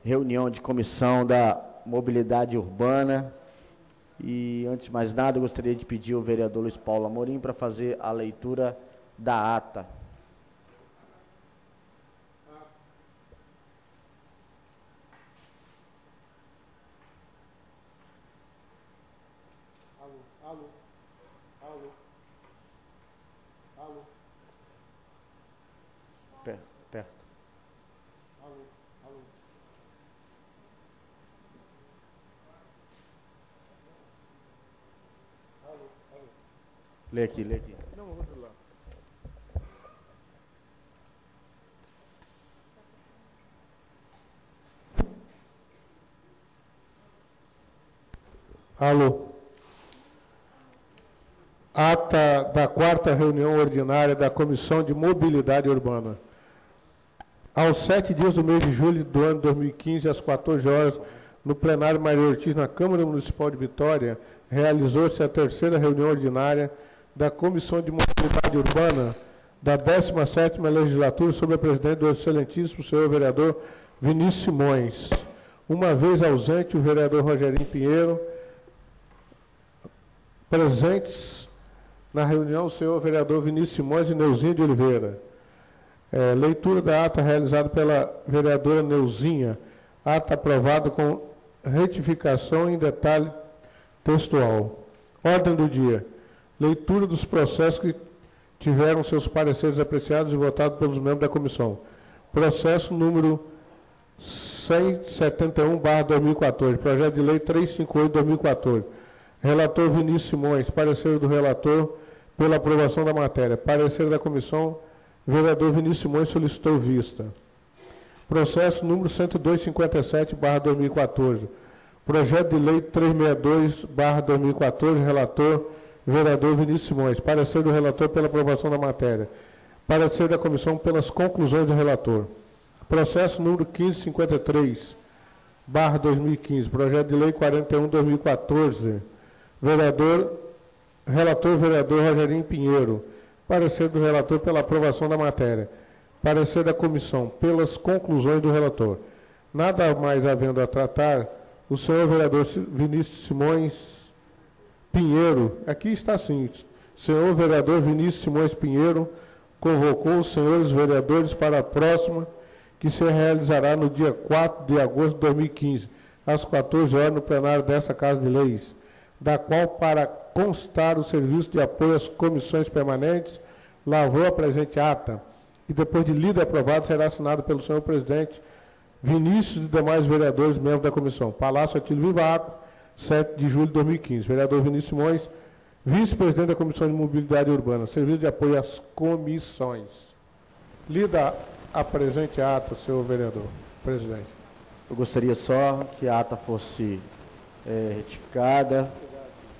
reunião de comissão da mobilidade urbana. E, antes de mais nada, eu gostaria de pedir ao vereador Luiz Paulo Amorim para fazer a leitura da ata. Perto. Lê aqui. Não, vou lá. Alô. Ata da 4ª reunião ordinária da Comissão de Mobilidade Urbana. Aos 7 dias do mês de julho do ano 2015, às 14 horas, no plenário Maria Ortiz, na Câmara Municipal de Vitória, realizou-se a 3ª reunião ordinária da Comissão de Mobilidade Urbana da 17ª Legislatura, sob a presidência do excelentíssimo senhor vereador Vinícius Simões. Uma vez ausente, o vereador Rogerinho Pinheiro. Presentes na reunião, o senhor vereador Vinícius Simões e Neuzinha de Oliveira. Leitura da ata realizada pela vereadora Neuzinha. Ata aprovada com retificação em detalhe textual. Ordem do dia. Leitura dos processos que tiveram seus pareceres apreciados e votados pelos membros da comissão. Processo número 171/2014. Projeto de lei 358/2014. Relator Vinícius Simões. Parecer do relator pela aprovação da matéria. Parecer da comissão. Vereador Vinícius Simões solicitou vista. Processo número 10257/2014. Projeto de lei 362/2014. Relator, vereador Vinícius Simões. Parecer do relator pela aprovação da matéria. Parecer da comissão pelas conclusões do relator. Processo número 1553/2015. Projeto de lei 41/2014. Relator, vereador Rogerinho Pinheiro. Parecer do relator pela aprovação da matéria. Parecer da comissão pelas conclusões do relator. Nada mais havendo a tratar, o senhor vereador Vinícius Simões Pinheiro, aqui está assim, senhor vereador Vinícius Simões Pinheiro convocou os senhores vereadores para a próxima, que se realizará no dia 4 de agosto de 2015, às 14 horas, no plenário dessa Casa de Leis, da qual, para constar o serviço de apoio às comissões permanentes, lavrou a presente ata, e depois de lido e aprovado, será assinado pelo senhor presidente Vinícius e demais vereadores, membros da comissão. Palácio Atílio Vivaco, 7 de julho de 2015. Vereador Vinícius Simões, vice-presidente da Comissão de Mobilidade Urbana, serviço de apoio às comissões. Lida a presente ata, senhor vereador presidente. Eu gostaria só que a ata fosse retificada,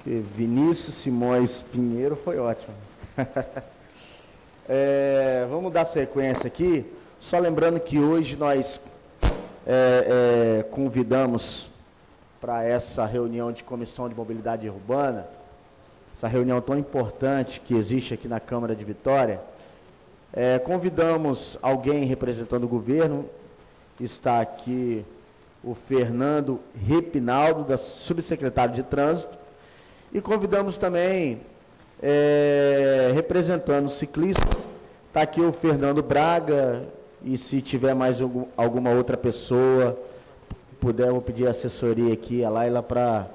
que Vinícius Simões Pinheiro foi ótimo. Vamos dar sequência aqui, só lembrando que hoje nós convidamos para essa reunião de Comissão de Mobilidade Urbana, essa reunião tão importante que existe aqui na Câmara de Vitória, convidamos alguém representando o governo, está aqui o Fernando Repinaldo, da subsecretário de Trânsito, e convidamos também, representando os ciclistas, está aqui o Fernando Braga, e se tiver mais alguma outra pessoa, puder, eu vou pedir a assessoria aqui, a Laila, para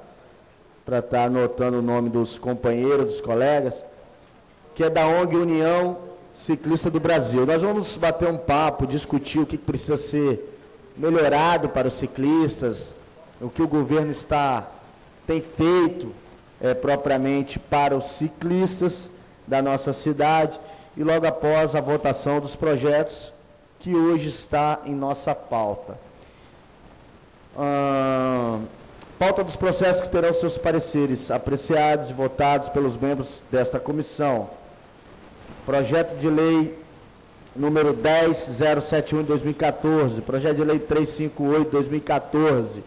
estar anotando o nome dos companheiros, dos colegas, que é da ONG União Ciclista do Brasil. Nós vamos bater um papo, discutir o que precisa ser melhorado para os ciclistas, o que o governo tem feito propriamente para os ciclistas da nossa cidade, e logo após a votação dos projetos que hoje está em nossa pauta. Pauta dos processos que terão seus pareceres apreciados e votados pelos membros desta comissão. Projeto de lei número 10.071 de 2014, projeto de lei 358 de 2014,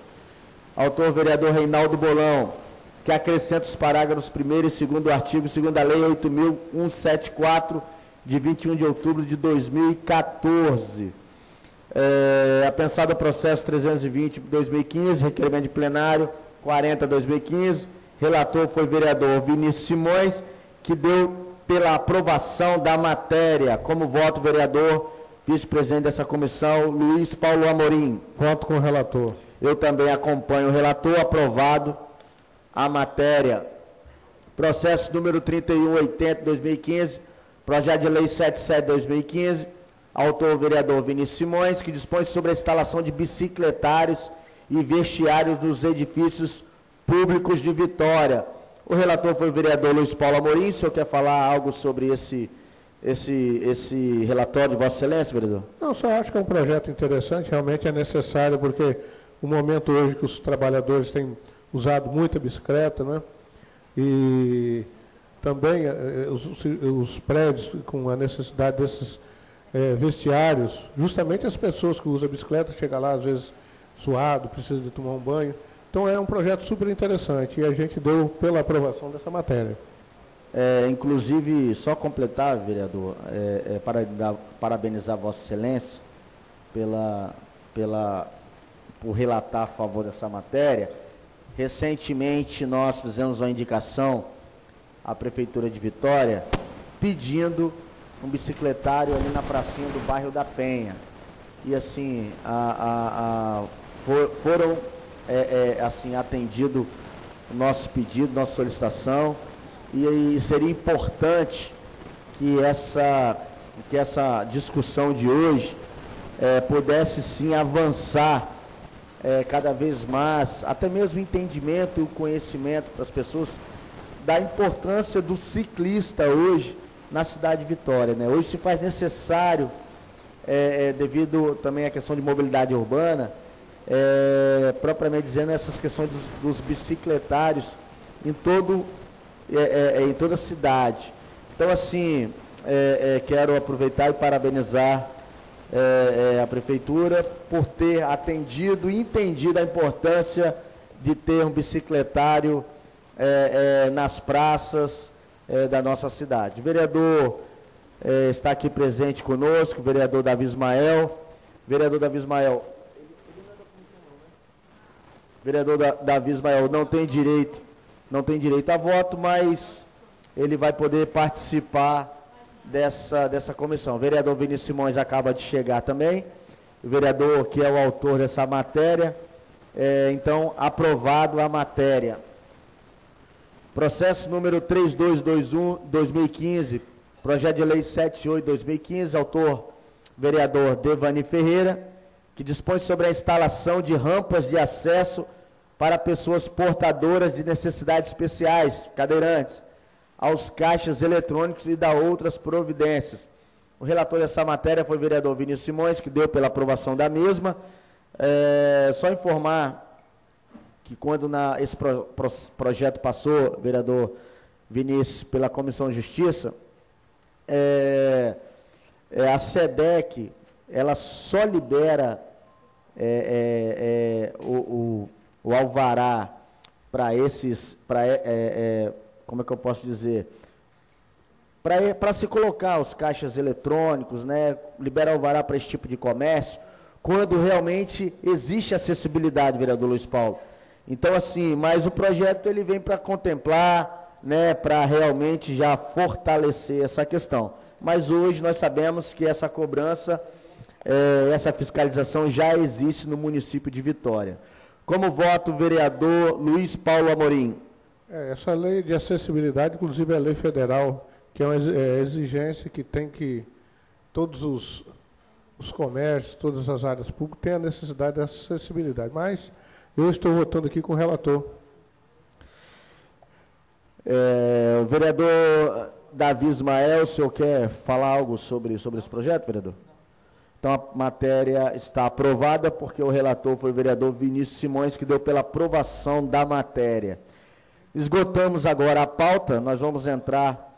autor vereador Reinaldo Bolão, que acrescenta os parágrafos 1º e 2º do artigo 2º da lei 8.174, de 21 de outubro de 2014. Apensado o processo 320/2015, requerimento de plenário 40/2015. Relator foi o vereador Vinícius Simões, que deu pela aprovação da matéria. Como voto, vereador vice-presidente dessa comissão, Luiz Paulo Amorim. Voto com o relator. Eu também acompanho o relator. Aprovado a matéria. Processo número 3180/2015, projeto de lei 77/2015, autor o vereador Vinícius Simões, que dispõe sobre a instalação de bicicletários e vestiários dos edifícios públicos de Vitória. O relator foi o vereador Luiz Paulo Amorim. O senhor quer falar algo sobre esse relatório de Vossa Excelência, vereador? Não, só acho que é um projeto interessante, realmente é necessário, porque o momento hoje que os trabalhadores têm usado muita bicicleta, né? E também os prédios com a necessidade desses vestiários, justamente as pessoas que usam a bicicleta chegam lá às vezes suado, precisam de tomar um banho. Então é um projeto super interessante e a gente deu pela aprovação dessa matéria. Inclusive, só completar, vereador, para parabenizar Vossa Excelência por relatar a favor dessa matéria. Recentemente, nós fizemos uma indicação à Prefeitura de Vitória, pedindo um bicicletário ali na pracinha do bairro da Penha. E, assim, foram assim, atendido o nosso pedido, nossa solicitação, e seria importante que essa discussão de hoje pudesse, sim, avançar cada vez mais, até mesmo o entendimento e o conhecimento para as pessoas da importância do ciclista hoje na cidade de Vitória, né? Hoje se faz necessário, devido também à questão de mobilidade urbana, propriamente dizendo, essas questões dos bicicletários em toda a cidade. Então, assim, quero aproveitar e parabenizar a Prefeitura por ter atendido e entendido a importância de ter um bicicletário nas praças da nossa cidade. O vereador está aqui presente conosco, o vereador Davi Ismael. Vereador Davi Ismael, Davi Ismael não tem direito a voto, mas ele vai poder participar dessa comissão. O vereador Vinícius Simões acaba de chegar também, o vereador que é o autor dessa matéria. Então, aprovado a matéria. Processo número 3221/2015, projeto de lei 78/2015, autor vereador Devani Ferreira, que dispõe sobre a instalação de rampas de acesso para pessoas portadoras de necessidades especiais, cadeirantes, aos caixas eletrônicos e da outras providências. O relator dessa matéria foi o vereador Vinícius Simões, que deu pela aprovação da mesma. Só informar que quando esse projeto passou, vereador Vinícius, pela Comissão de Justiça, a SEDEC, ela só libera o alvará para como é que eu posso dizer? Para se colocar os caixas eletrônicos, né? Libera alvará para esse tipo de comércio, quando realmente existe acessibilidade, vereador Luiz Paulo. Então, assim, mas o projeto ele vem para contemplar, né, para realmente já fortalecer essa questão. Mas hoje nós sabemos que essa cobrança, essa fiscalização já existe no município de Vitória. Como voto, o vereador Luiz Paulo Amorim. Essa lei de acessibilidade, inclusive, é a lei federal, que é uma exigência que tem que todos os comércios, todas as áreas públicas têm a necessidade de acessibilidade. Mas eu estou votando aqui com o relator. O vereador Davi Ismael, o senhor quer falar algo sobre esse projeto, vereador? Então, a matéria está aprovada, porque o relator foi o vereador Vinícius Simões, que deu pela aprovação da matéria. Esgotamos agora a pauta, nós vamos entrar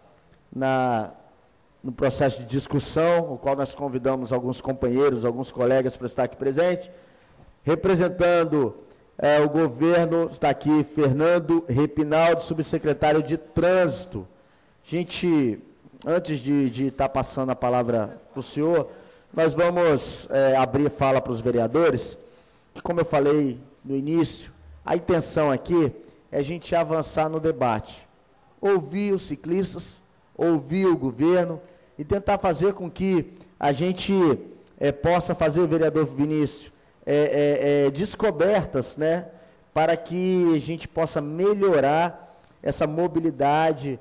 no processo de discussão, o qual nós convidamos alguns companheiros, alguns colegas para estar aqui presente. Representando o governo, está aqui Fernando Repinaldi, subsecretário de Trânsito. Gente, antes de estar passando a palavra para o senhor, nós vamos abrir fala para os vereadores, que, como eu falei no início, a intenção aqui é a gente avançar no debate, ouvir os ciclistas, ouvir o governo e tentar fazer com que a gente possa fazer, vereador Vinícius, descobertas, né, para que a gente possa melhorar essa mobilidade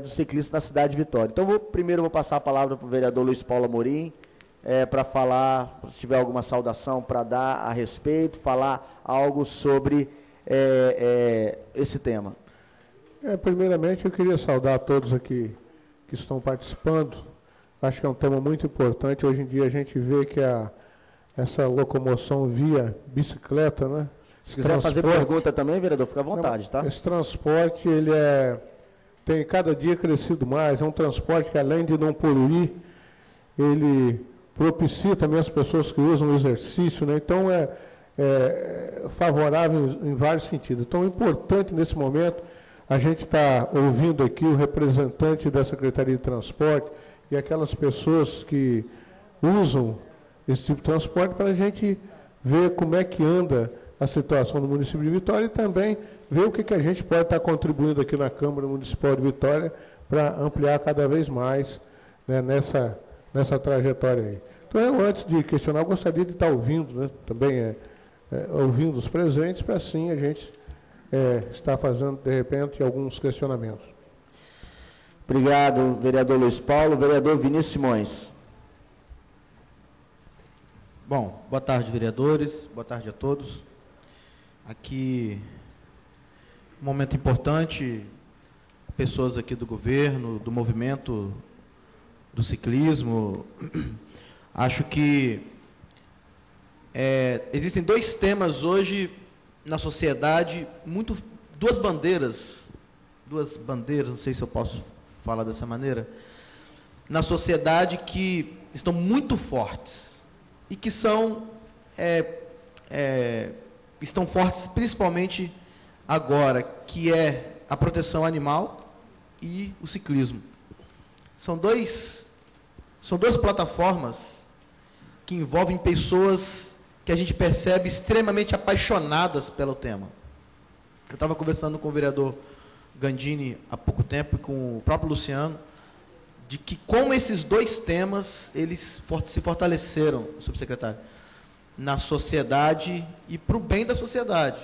dos ciclistas na cidade de Vitória. Então, primeiro vou passar a palavra para o vereador Luiz Paulo Amorim, para falar, se tiver alguma saudação para dar a respeito, falar algo sobre esse tema. Primeiramente, eu queria saudar a todos aqui que estão participando. Acho que é um tema muito importante. Hoje em dia a gente vê que essa locomoção via bicicleta, né? Se quiser fazer pergunta também, vereador, fica à vontade, tá? Esse transporte, ele tem cada dia crescido mais. É um transporte que, além de não poluir, ele propicia também as pessoas que usam o exercício, né? Então, é favorável em vários sentidos. Então, é importante, nesse momento, a gente está ouvindo aqui o representante da Secretaria de Transporte e aquelas pessoas que usam esse tipo de transporte para a gente ver como é que anda a situação do município de Vitória e também ver o que a gente pode estar contribuindo aqui na Câmara Municipal de Vitória para ampliar cada vez mais, né, nessa trajetória aí. Então, eu, antes de questionar, eu gostaria de estar ouvindo, né, também ouvindo os presentes, para assim a gente estar fazendo, de repente, alguns questionamentos. Obrigado, vereador Luiz Paulo. Vereador Vinícius Simões. Bom, boa tarde, vereadores, boa tarde a todos. Aqui, um momento importante, pessoas aqui do governo, do movimento do ciclismo. Acho que existem dois temas hoje na sociedade, duas bandeiras, não sei se eu posso falar dessa maneira, na sociedade que estão muito fortes e que estão fortes principalmente agora, que é a proteção animal e o ciclismo. São duas plataformas que envolvem pessoas que a gente percebe extremamente apaixonadas pelo tema. Eu estava conversando com o vereador Gandini há pouco tempo e com o próprio Luciano, de que como esses dois temas, eles se fortaleceram, subsecretário, na sociedade e para o bem da sociedade.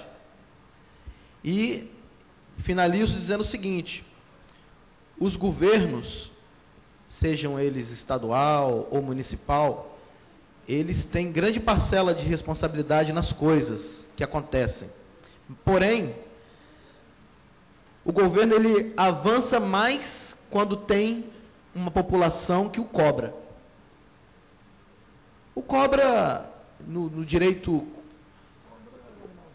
E finalizo dizendo o seguinte: os governos, sejam eles estadual ou municipal, eles têm grande parcela de responsabilidade nas coisas que acontecem. Porém, o governo ele avança mais quando tem uma população que o cobra. O cobra no direito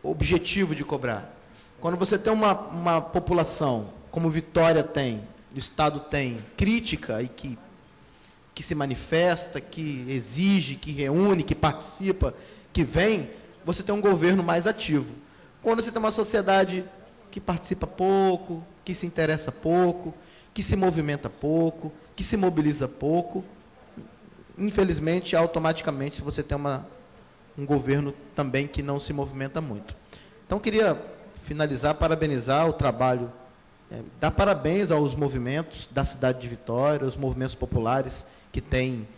objetivo de cobrar. Quando você tem uma população, como Vitória tem, o Estado tem, crítica e que se manifesta, que exige, que reúne, que participa, que vem, você tem um governo mais ativo. Quando você tem uma sociedade que participa pouco, que se interessa pouco, que se movimenta pouco, que se mobiliza pouco, infelizmente, automaticamente, você tem um governo também que não se movimenta muito. Então, queria finalizar, parabenizar o trabalho, dar parabéns aos movimentos da cidade de Vitória, os movimentos populares que têm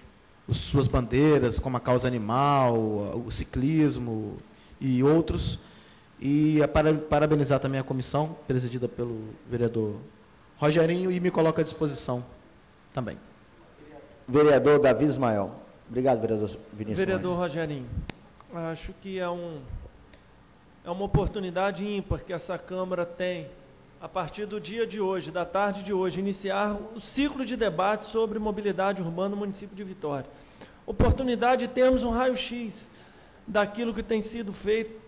suas bandeiras, como a causa animal, o ciclismo e outros, e parabenizar também a comissão, presidida pelo vereador Rogerinho, e me coloco à disposição também. Vereador Davi Ismael. Obrigado, vereador Vinícius. Vereador Rogerinho, acho que é uma oportunidade ímpar que essa Câmara tem, a partir do dia de hoje, da tarde de hoje, iniciar o ciclo de debate sobre mobilidade urbana no município de Vitória. Oportunidade de termos um raio-x daquilo que tem sido feito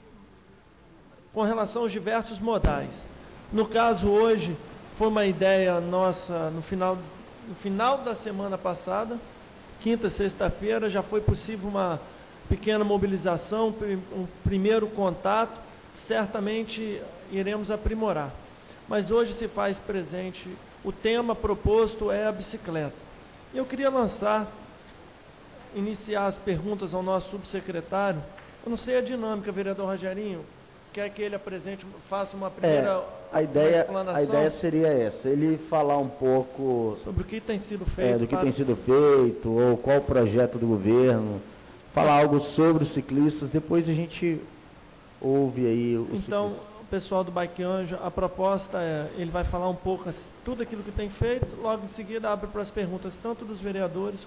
com relação aos diversos modais. No caso, hoje, foi uma ideia nossa no final da semana passada, quinta, sexta-feira, já foi possível uma pequena mobilização, um primeiro contato, certamente iremos aprimorar. Mas hoje se faz presente, o tema proposto é a bicicleta. Eu queria lançar iniciar as perguntas ao nosso subsecretário. Eu não sei a dinâmica, vereador Rogerinho. Quer que ele apresente, faça uma primeira a ideia explanação seria essa, ele falar um pouco sobre o que tem sido feito. do que tem sido feito, ou qual o projeto do governo, falar algo sobre os ciclistas, depois a gente ouve aí o Então, ciclista. o pessoal do Bike Anjo, a proposta é, ele vai falar um pouco tudo aquilo que tem feito, logo em seguida abre para as perguntas, tanto dos vereadores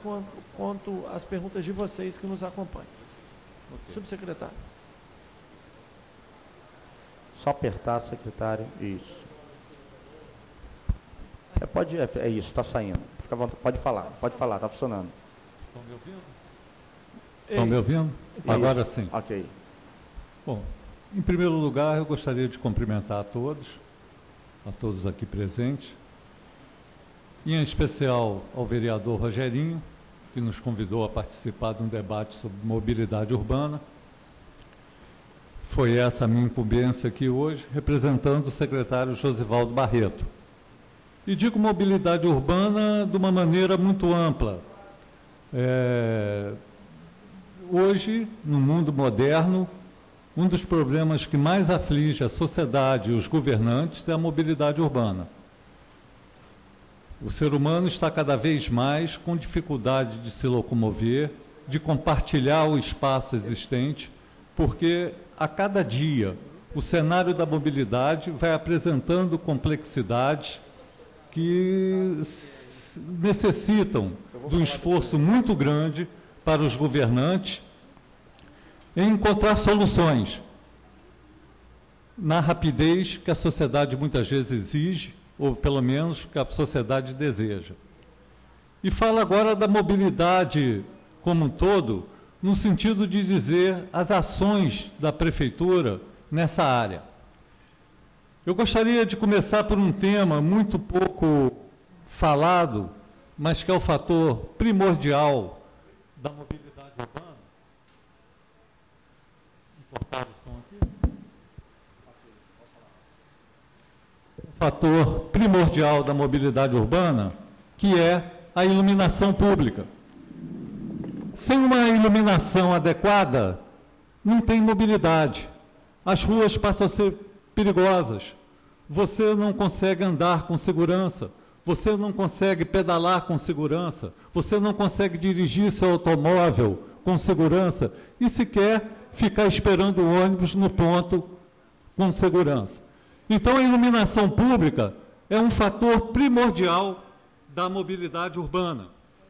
quanto as perguntas de vocês que nos acompanham. Okay. Subsecretário. Só apertar, secretário. Isso. É isso, está saindo. Fica à vontade, pode falar, está funcionando. Estão me ouvindo? Estão me ouvindo? Isso. Agora sim. Ok. Bom, em primeiro lugar, eu gostaria de cumprimentar a todos aqui presentes, e em especial ao vereador Rogerinho, que nos convidou a participar de um debate sobre mobilidade urbana. Foi essa a minha incumbência aqui hoje, representando o secretário Josivaldo Barreto. E digo mobilidade urbana de uma maneira muito ampla. Hoje, no mundo moderno, um dos problemas que mais aflige a sociedade e os governantes é a mobilidade urbana. O ser humano está cada vez mais com dificuldade de se locomover, de compartilhar o espaço existente, porque a cada dia o cenário da mobilidade vai apresentando complexidades que necessitam de um esforço muito grande para os governantes em encontrar soluções na rapidez que a sociedade muitas vezes exige, ou pelo menos que a sociedade deseja. E falo agora da mobilidade como um todo, no sentido de dizer as ações da Prefeitura nessa área. Eu gostaria de começar por um tema muito pouco falado, mas que é o fator primordial da mobilidade urbana. Vou cortar o som aqui. O fator primordial da mobilidade urbana, que é a iluminação pública. Sem uma iluminação adequada, não tem mobilidade. As ruas passam a ser perigosas. Você não consegue andar com segurança. Você não consegue pedalar com segurança. Você não consegue dirigir seu automóvel com segurança e sequer ficar esperando o ônibus no ponto com segurança. Então, a iluminação pública é um fator primordial da mobilidade urbana.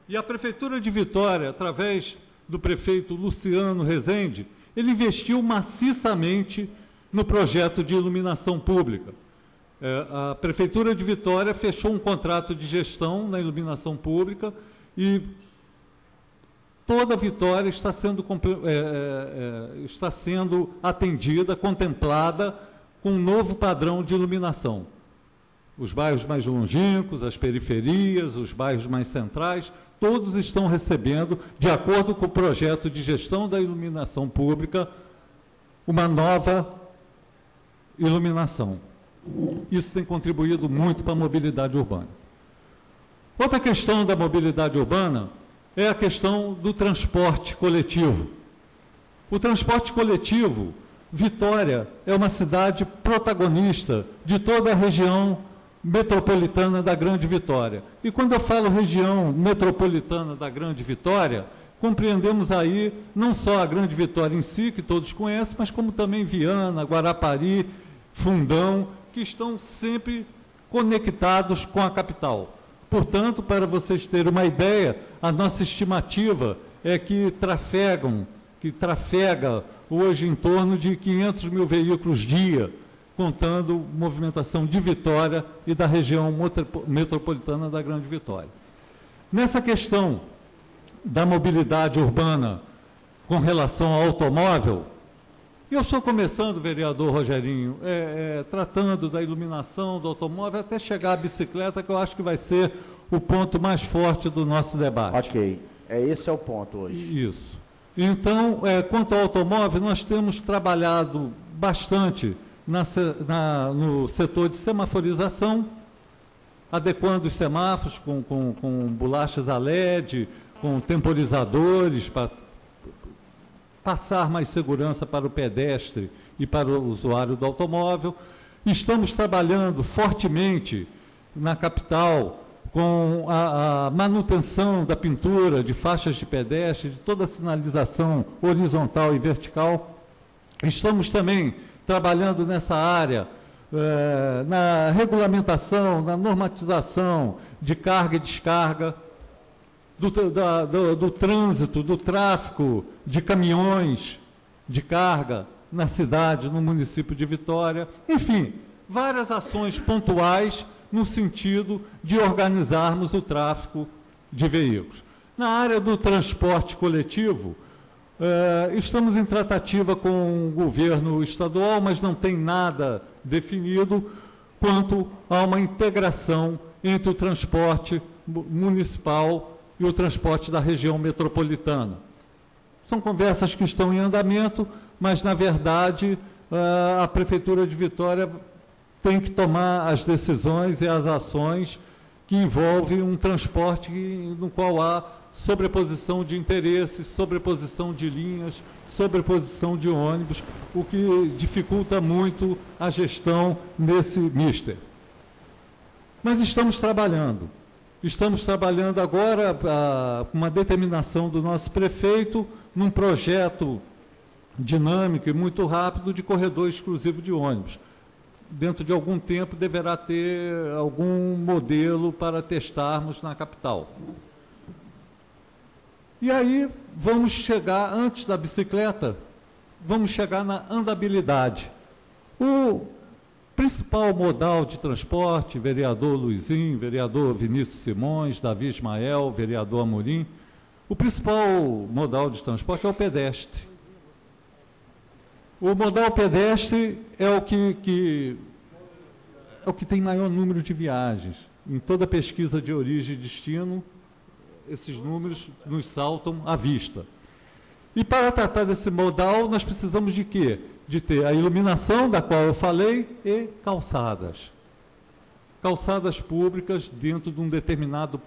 E a Prefeitura de Vitória, através do prefeito Luciano Rezende, ele investiu maciçamente no projeto de iluminação pública. A Prefeitura de Vitória fechou um contrato de gestão na iluminação pública e toda Vitória está sendo atendida, contemplada com um novo padrão de iluminação. Os bairros mais longínquos, as periferias, os bairros mais centrais, todos estão recebendo, de acordo com o projeto de gestão da iluminação pública, uma nova iluminação. Isso tem contribuído muito para a mobilidade urbana. Outra questão da mobilidade urbana é a questão do transporte coletivo. O transporte coletivo, Vitória é uma cidade protagonista de toda a região metropolitana da Grande Vitória. E quando eu falo região metropolitana da Grande Vitória, compreendemos aí não só a Grande Vitória em si, que todos conhecem, mas como também Viana, Guarapari, Fundão, que estão sempre conectados com a capital. Portanto, para vocês terem uma ideia, a nossa estimativa é que trafega hoje em torno de 500 mil veículos dia, contando movimentação de Vitória e da região metropolitana da Grande Vitória. Nessa questão da mobilidade urbana com relação ao automóvel, eu estou começando, vereador Rogerinho, tratando da iluminação do automóvel até chegar à bicicleta, que eu acho que vai ser o ponto mais forte do nosso debate. Ok, esse é o ponto hoje. Isso. Então, quanto ao automóvel, nós temos trabalhado bastante no setor de semaforização, adequando os semáforos com bolachas a LED, com temporizadores para passar mais segurança para o pedestre e para o usuário do automóvel. Estamos trabalhando fortemente na capital com a manutenção da pintura de faixas de pedestre, de toda a sinalização horizontal e vertical. Estamos também trabalhando nessa área, na regulamentação, na normatização de carga e descarga, do trânsito, do tráfego de caminhões de carga na cidade, no município de Vitória. Enfim, várias ações pontuais no sentido de organizarmos o tráfego de veículos. Na área do transporte coletivo, estamos em tratativa com o governo estadual, mas não tem nada definido quanto a uma integração entre o transporte municipal e o transporte da região metropolitana. São conversas que estão em andamento, mas, na verdade, a Prefeitura de Vitória tem que tomar as decisões e as ações que envolvem um transporte no qual há sobreposição de interesses, sobreposição de linhas, sobreposição de ônibus, o que dificulta muito a gestão nesse mister. Mas estamos trabalhando. Estamos trabalhando agora com uma determinação do nosso prefeito num projeto dinâmico e muito rápido de corredor exclusivo de ônibus. Dentro de algum tempo deverá ter algum modelo para testarmos na capital. E aí vamos chegar, antes da bicicleta, vamos chegar na andabilidade. O principal modal de transporte, vereador Luizinho, vereador Vinícius Simões, Davi Ismael, vereador Amorim, o principal modal de transporte é o pedestre. O modal pedestre é o que tem maior número de viagens. Em toda pesquisa de origem e destino, esses números nos saltam à vista. E para tratar desse modal, nós precisamos de quê? De ter a iluminação, da qual eu falei, e calçadas. Calçadas públicas dentro de um determinado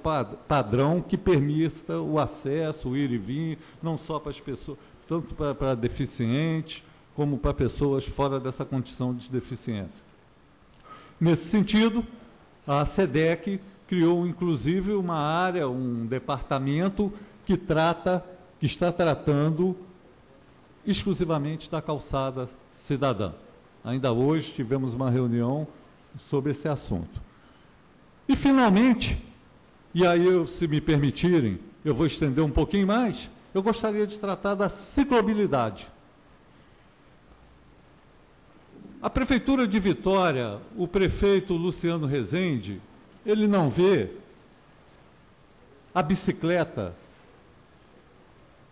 padrão que permita o acesso, o ir e vir, não só para as pessoas, tanto para deficientes, como para pessoas fora dessa condição de deficiência. Nesse sentido, a SEDEC criou, inclusive, uma área, um departamento que está tratando exclusivamente da calçada cidadã. Ainda hoje tivemos uma reunião sobre esse assunto. E, finalmente, e aí, se me permitirem, eu vou estender um pouquinho mais, eu gostaria de tratar da ciclomobilidade. A Prefeitura de Vitória, o prefeito Luciano Rezende, ele não vê a bicicleta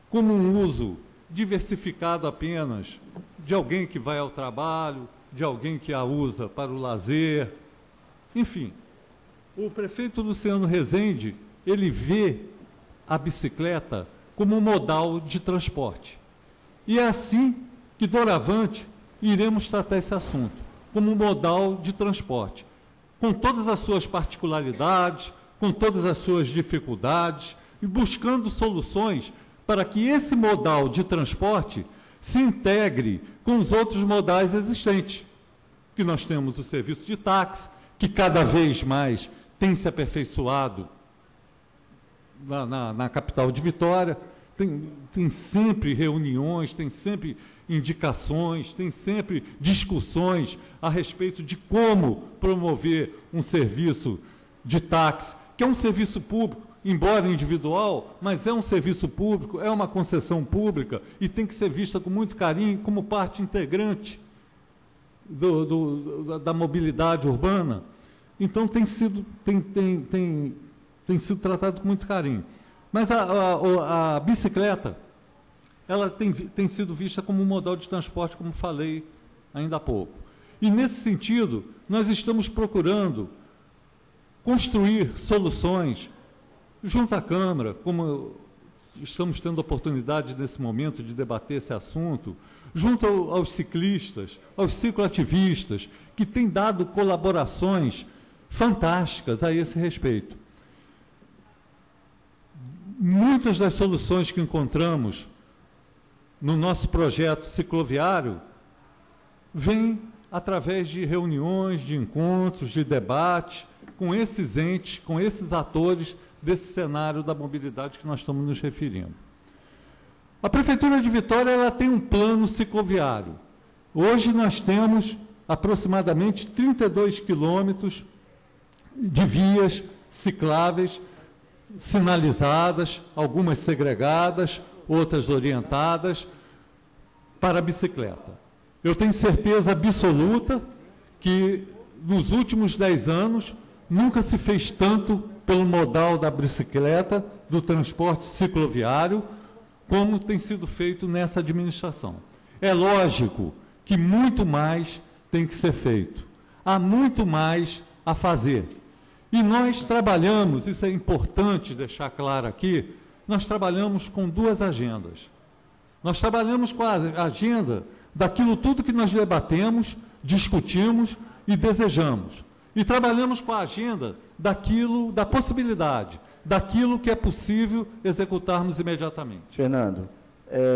como um uso diversificado apenas de alguém que vai ao trabalho, de alguém que a usa para o lazer. Enfim, o prefeito Luciano Rezende, ele vê a bicicleta como um modal de transporte. E é assim que, doravante, iremos tratar esse assunto, como um modal de transporte, com todas as suas particularidades, com todas as suas dificuldades, e buscando soluções para que esse modal de transporte se integre com os outros modais existentes, que nós temos o serviço de táxi, que cada vez mais tem se aperfeiçoado na capital de Vitória, tem sempre reuniões, tem sempre indicações, tem sempre discussões a respeito de como promover um serviço de táxi, que é um serviço público, embora individual, mas é um serviço público, é uma concessão pública e tem que ser vista com muito carinho como parte integrante da mobilidade urbana. Então, tem sido tratado com muito carinho. Mas a bicicleta, ela tem sido vista como um modal de transporte, como falei ainda há pouco. E, nesse sentido, nós estamos procurando construir soluções junto à Câmara, como estamos tendo a oportunidade, nesse momento, de debater esse assunto, junto aos ciclistas, aos cicloativistas, que têm dado colaborações fantásticas a esse respeito. muitas das soluções que encontramos no nosso projeto cicloviário vêm através de reuniões, de encontros, de debate com esses entes, com esses atores desse cenário da mobilidade que nós estamos nos referindo. A Prefeitura de Vitória ela tem um plano cicloviário. Hoje nós temos aproximadamente 32 quilômetros de vias cicláveis sinalizadas, algumas segregadas, outras orientadas para a bicicleta. Eu tenho certeza absoluta que nos últimos 10 anos nunca se fez tanto pelo modal da bicicleta, do transporte cicloviário, como tem sido feito nessa administração. É lógico que muito mais tem que ser feito. Há muito mais a fazer. E nós trabalhamos, isso é importante deixar claro aqui, nós trabalhamos com duas agendas. Nós trabalhamos com a agenda daquilo tudo que nós debatemos, discutimos e desejamos. E trabalhamos com a agenda daquilo, da possibilidade, daquilo que é possível executarmos imediatamente. Fernando,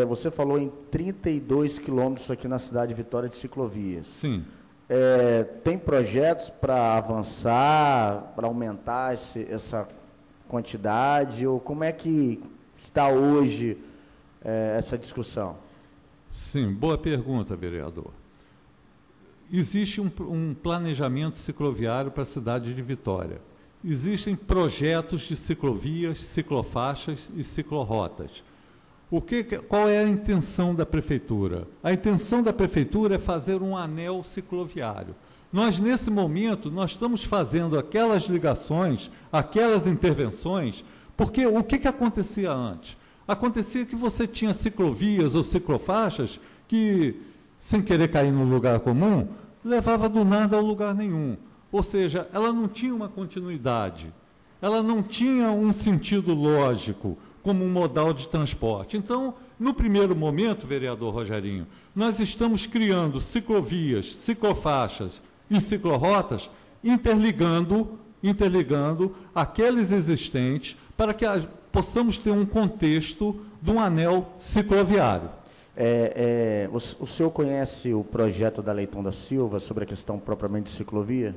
você falou em 32 quilômetros aqui na cidade de Vitória de ciclovias. Sim. Tem projetos para avançar, para aumentar essa quantidade? Ou como é que está hoje essa discussão? Sim, boa pergunta, vereador. Existe um planejamento cicloviário para a cidade de Vitória. Existem projetos de ciclovias, ciclofaixas e ciclorotas. Qual é a intenção da Prefeitura? A intenção da Prefeitura é fazer um anel cicloviário. Nós, nesse momento, nós estamos fazendo aquelas ligações, aquelas intervenções, porque o que acontecia antes? Acontecia que você tinha ciclovias ou ciclofaixas que, sem querer cair no lugar comum, levava do nada ao lugar nenhum. Ou seja, ela não tinha uma continuidade, ela não tinha um sentido lógico como um modal de transporte. Então, no primeiro momento, vereador Rogerinho, nós estamos criando ciclovias, ciclofaixas e ciclorotas, interligando aqueles existentes para que possamos ter um contexto de um anel cicloviário. O senhor conhece o projeto da Leitão da Silva sobre a questão propriamente de ciclovia?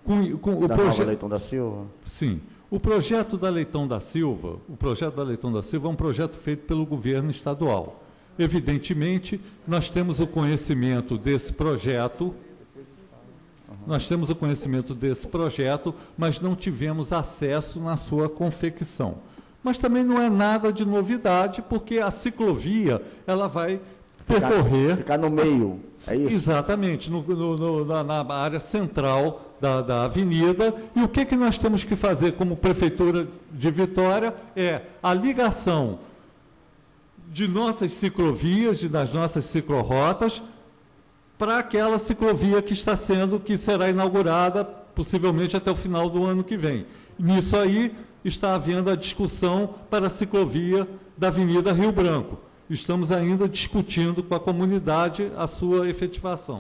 Nova Leitão da Silva? Sim. O projeto da Leitão da Silva é um projeto feito pelo governo estadual. Evidentemente, nós temos o conhecimento desse projeto, mas não tivemos acesso na sua confecção. Mas também não é nada de novidade, porque a ciclovia ela vai percorrer... Ficar no meio, é isso? Exatamente, na área central da avenida. E o que nós temos que fazer como Prefeitura de Vitória é a ligação de nossas ciclovias, das nossas ciclorotas, para aquela ciclovia que será inaugurada possivelmente até o final do ano que vem. Nisso aí está havendo a discussão para a ciclovia da Avenida Rio Branco. Estamos ainda discutindo com a comunidade a sua efetivação.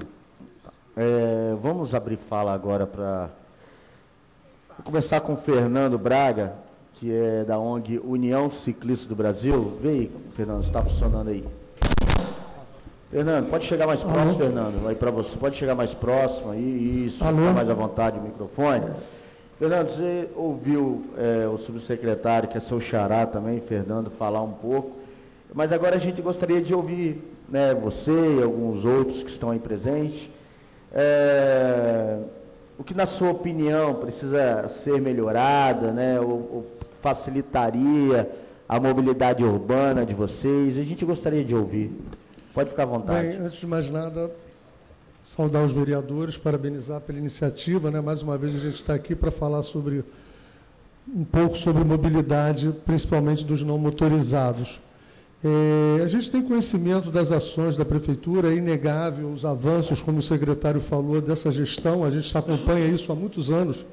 Vamos abrir fala agora para... Vou começar com o Fernando Braga, que é da ONG União Ciclista do Brasil. Vê aí, Fernando, se está funcionando aí. Fernando, pode chegar mais próximo, Fernando, aí para você. Pode chegar mais próximo aí, isso, ficar mais à vontade o microfone. Fernando, você ouviu o subsecretário, que é seu xará também, Fernando, falar um pouco, mas agora a gente gostaria de ouvir, né, você e alguns outros que estão aí presentes, o que, na sua opinião, precisa ser melhorado, né, ou facilitaria a mobilidade urbana de vocês. A gente gostaria de ouvir. Pode ficar à vontade. Bem, antes de mais nada, saudar os vereadores, parabenizar pela iniciativa, né? Mais uma vez a gente está aqui para falar um pouco sobre mobilidade, principalmente dos não motorizados. A gente tem conhecimento das ações da Prefeitura, é inegável os avanços, como o secretário falou, dessa gestão, a gente acompanha isso há muitos anos.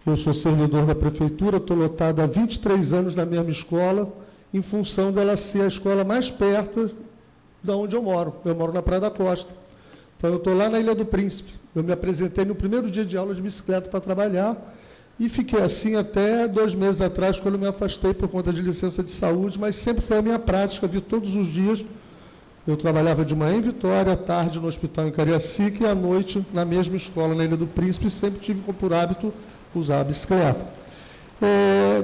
Eu sou servidor da Prefeitura, estou lotado há 23 anos na mesma escola, em função dela ser a escola mais perto de onde eu moro. Eu moro na Praia da Costa. Então, eu estou lá na Ilha do Príncipe. Eu me apresentei no primeiro dia de aula de bicicleta para trabalhar, E fiquei assim até 2 meses atrás, quando me afastei por conta de licença de saúde, mas sempre foi a minha prática, vi todos os dias. Eu trabalhava de manhã em Vitória, à tarde no hospital em Cariacica e à noite na mesma escola, na Ilha do Príncipe, e sempre tive por hábito usar a bicicleta.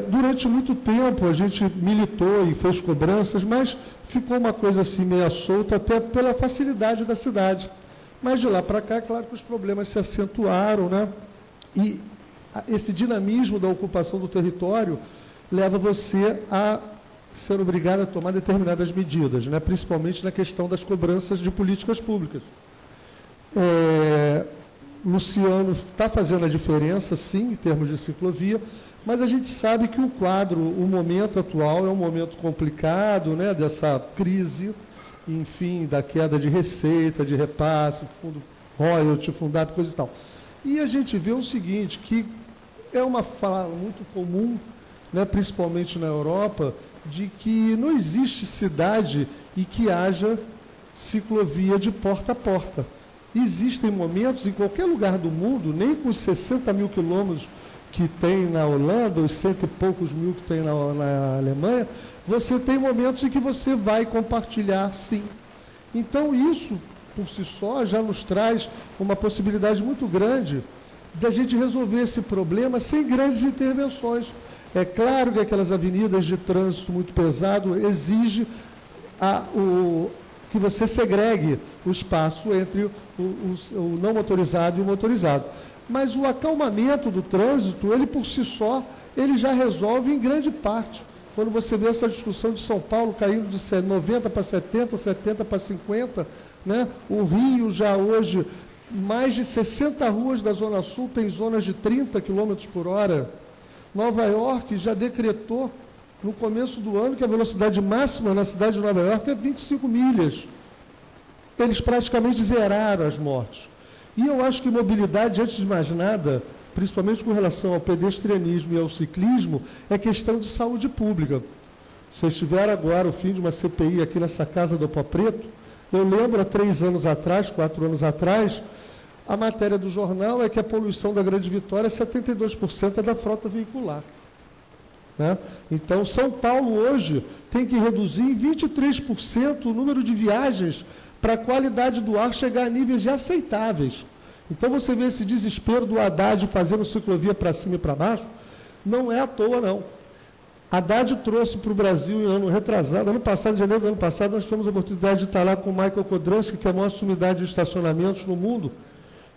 Durante muito tempo a gente militou e fez cobranças, mas ficou uma coisa assim meio solta, até pela facilidade da cidade. Mas de lá para cá, é claro que os problemas se acentuaram, né? E esse dinamismo da ocupação do território leva você a ser obrigado a tomar determinadas medidas, né? Principalmente na questão das cobranças de políticas públicas. Luciano está fazendo a diferença, sim, em termos de ciclovia, mas a gente sabe que o quadro, o momento atual é um momento complicado, né? Dessa crise, enfim, da queda de receita, de repasse, fundo royalty, fundado, coisa e tal. E a gente vê o seguinte, que é uma fala muito comum, né, principalmente na Europa, de que não existe cidade e que haja ciclovia de porta a porta. Existem momentos, em qualquer lugar do mundo, nem com os 60 mil quilômetros que tem na Holanda, os 100 e poucos mil que tem na Alemanha, você tem momentos em que você vai compartilhar, sim. Então, isso, por si só, já nos traz uma possibilidade muito grande de a gente resolver esse problema sem grandes intervenções. É claro que aquelas avenidas de trânsito muito pesado exigem que você segregue o espaço entre o não motorizado e o motorizado. Mas o acalmamento do trânsito, ele por si só, ele já resolve em grande parte. Quando você vê essa discussão de São Paulo caindo de 90 para 70, 70 para 50, né? O Rio já hoje, mais de 60 ruas da Zona Sul tem zonas de 30 km por hora. Nova York já decretou, no começo do ano, que a velocidade máxima na cidade de Nova York é 25 milhas. Eles praticamente zeraram as mortes. E eu acho que mobilidade, antes de mais nada, principalmente com relação ao pedestrianismo e ao ciclismo, é questão de saúde pública. Vocês tiveram agora o fim de uma CPI aqui nessa casa do Pó Preto. Eu lembro, há 3 anos atrás, 4 anos atrás, a matéria do jornal é que a poluição da Grande Vitória, 72% é da frota veicular. Né? Então, São Paulo hoje tem que reduzir em 23% o número de viagens para a qualidade do ar chegar a níveis já aceitáveis. Então, você vê esse desespero do Haddad fazendo ciclovia para cima e para baixo, não é à toa, não. Haddad trouxe para o Brasil, em ano retrasado, ano passado, em janeiro do ano passado, nós tivemos a oportunidade de estar lá com o Michael Kodransky, que é a maior sumidade de estacionamentos no mundo,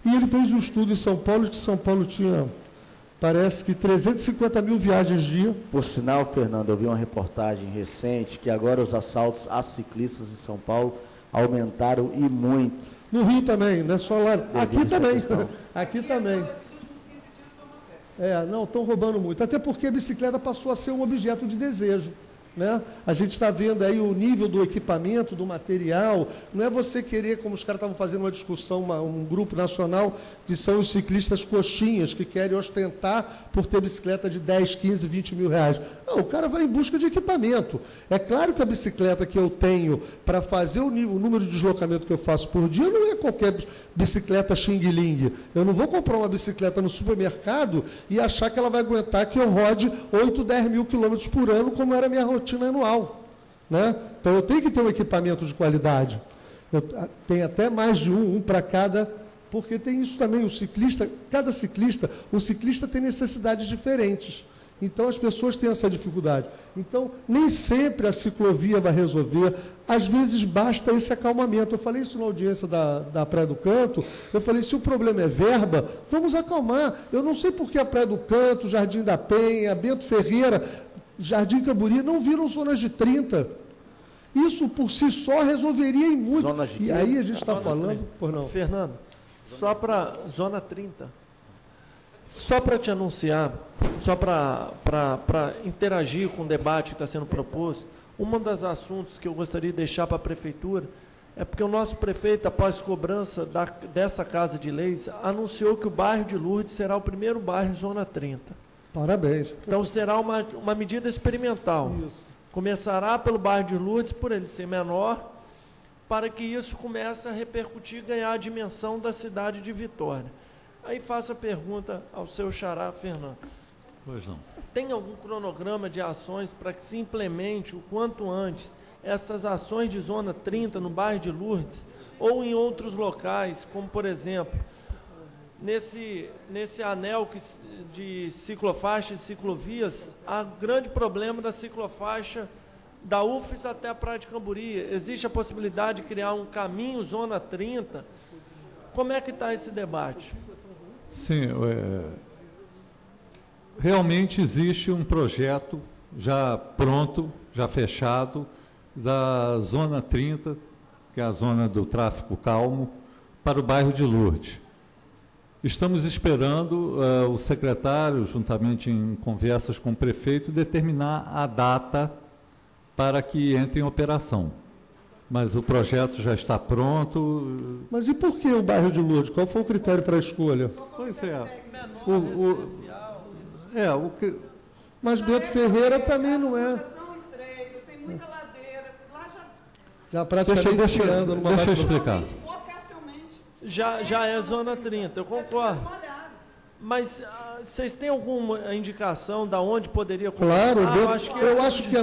e ele fez um estudo em São Paulo, que São Paulo tinha, parece que 350 mil viagens dia. Por sinal, Fernando, eu vi uma reportagem recente que agora os assaltos a ciclistas em São Paulo aumentaram e muito. No Rio também, não é só lá. Aqui também. Aqui também. Não, estão roubando muito. Até porque a bicicleta passou a ser um objeto de desejo. Né? A gente está vendo aí o nível do equipamento, do material. Não é você querer, como os caras estavam fazendo uma discussão, um grupo nacional, que são os ciclistas coxinhas, que querem ostentar por ter bicicleta de 10, 15, 20 mil reais. Não, o cara vai em busca de equipamento. É claro que a bicicleta que eu tenho para fazer o número de deslocamento que eu faço por dia não é qualquer bicicleta xing-ling. Eu não vou comprar uma bicicleta no supermercado e achar que ela vai aguentar que eu rode 8, 10 mil quilômetros por ano, como era a minha rotina anual. Né? Então, eu tenho que ter um equipamento de qualidade. Eu tenho até mais de um para cada, porque tem isso também. O ciclista tem necessidades diferentes. Então, as pessoas têm essa dificuldade. Então, nem sempre a ciclovia vai resolver. Às vezes, basta esse acalmamento. Eu falei isso na audiência da Praia do Canto. Eu falei, se o problema é verba, vamos acalmar. Eu não sei por que a Praia do Canto, Jardim da Penha, Bento Ferreira, Jardim Camburi não viram zonas de 30. Isso, por si só, resolveria em muito. E aí a gente está falando... Por não. Fernando, só para Zona 30... Só para te anunciar, só para interagir com o debate que está sendo proposto, um dos assuntos que eu gostaria de deixar para a Prefeitura é porque o nosso prefeito, após cobrança dessa Casa de Leis, anunciou que o bairro de Lourdes será o primeiro bairro em Zona 30. Parabéns. Então, será uma medida experimental. Isso. Começará pelo bairro de Lourdes, por ele ser menor, para que isso comece a repercutir e ganhar a dimensão da cidade de Vitória. Aí faço a pergunta ao seu xará, Fernando. Pois não. Tem algum cronograma de ações para que se implemente o quanto antes essas ações de zona 30 no bairro de Lourdes ou em outros locais, como por exemplo, nesse anel de ciclofaixa e ciclovias, há grande problema da ciclofaixa da UFES até a Praia de Camburi. Existe a possibilidade de criar um caminho zona 30. Como é que está esse debate? Sim, realmente existe um projeto já pronto, já fechado, da Zona 30, que é a zona do tráfego calmo, para o bairro de Lourdes. Estamos esperando o secretário, juntamente em conversas com o prefeito, determinar a data para que entre em operação. Mas o projeto já está pronto. Mas e por que o bairro de Lourdes? Qual foi o critério para a escolha? Pois é. Mas Bento Ferreira também não é. São estreitas, tem muita ladeira, lá Já praticamente se anda numa Deixa eu explicar. vocacionalmente Já é zona 30, eu concordo. Mas vocês têm alguma indicação de onde poderia começar? Claro, eu esse acho que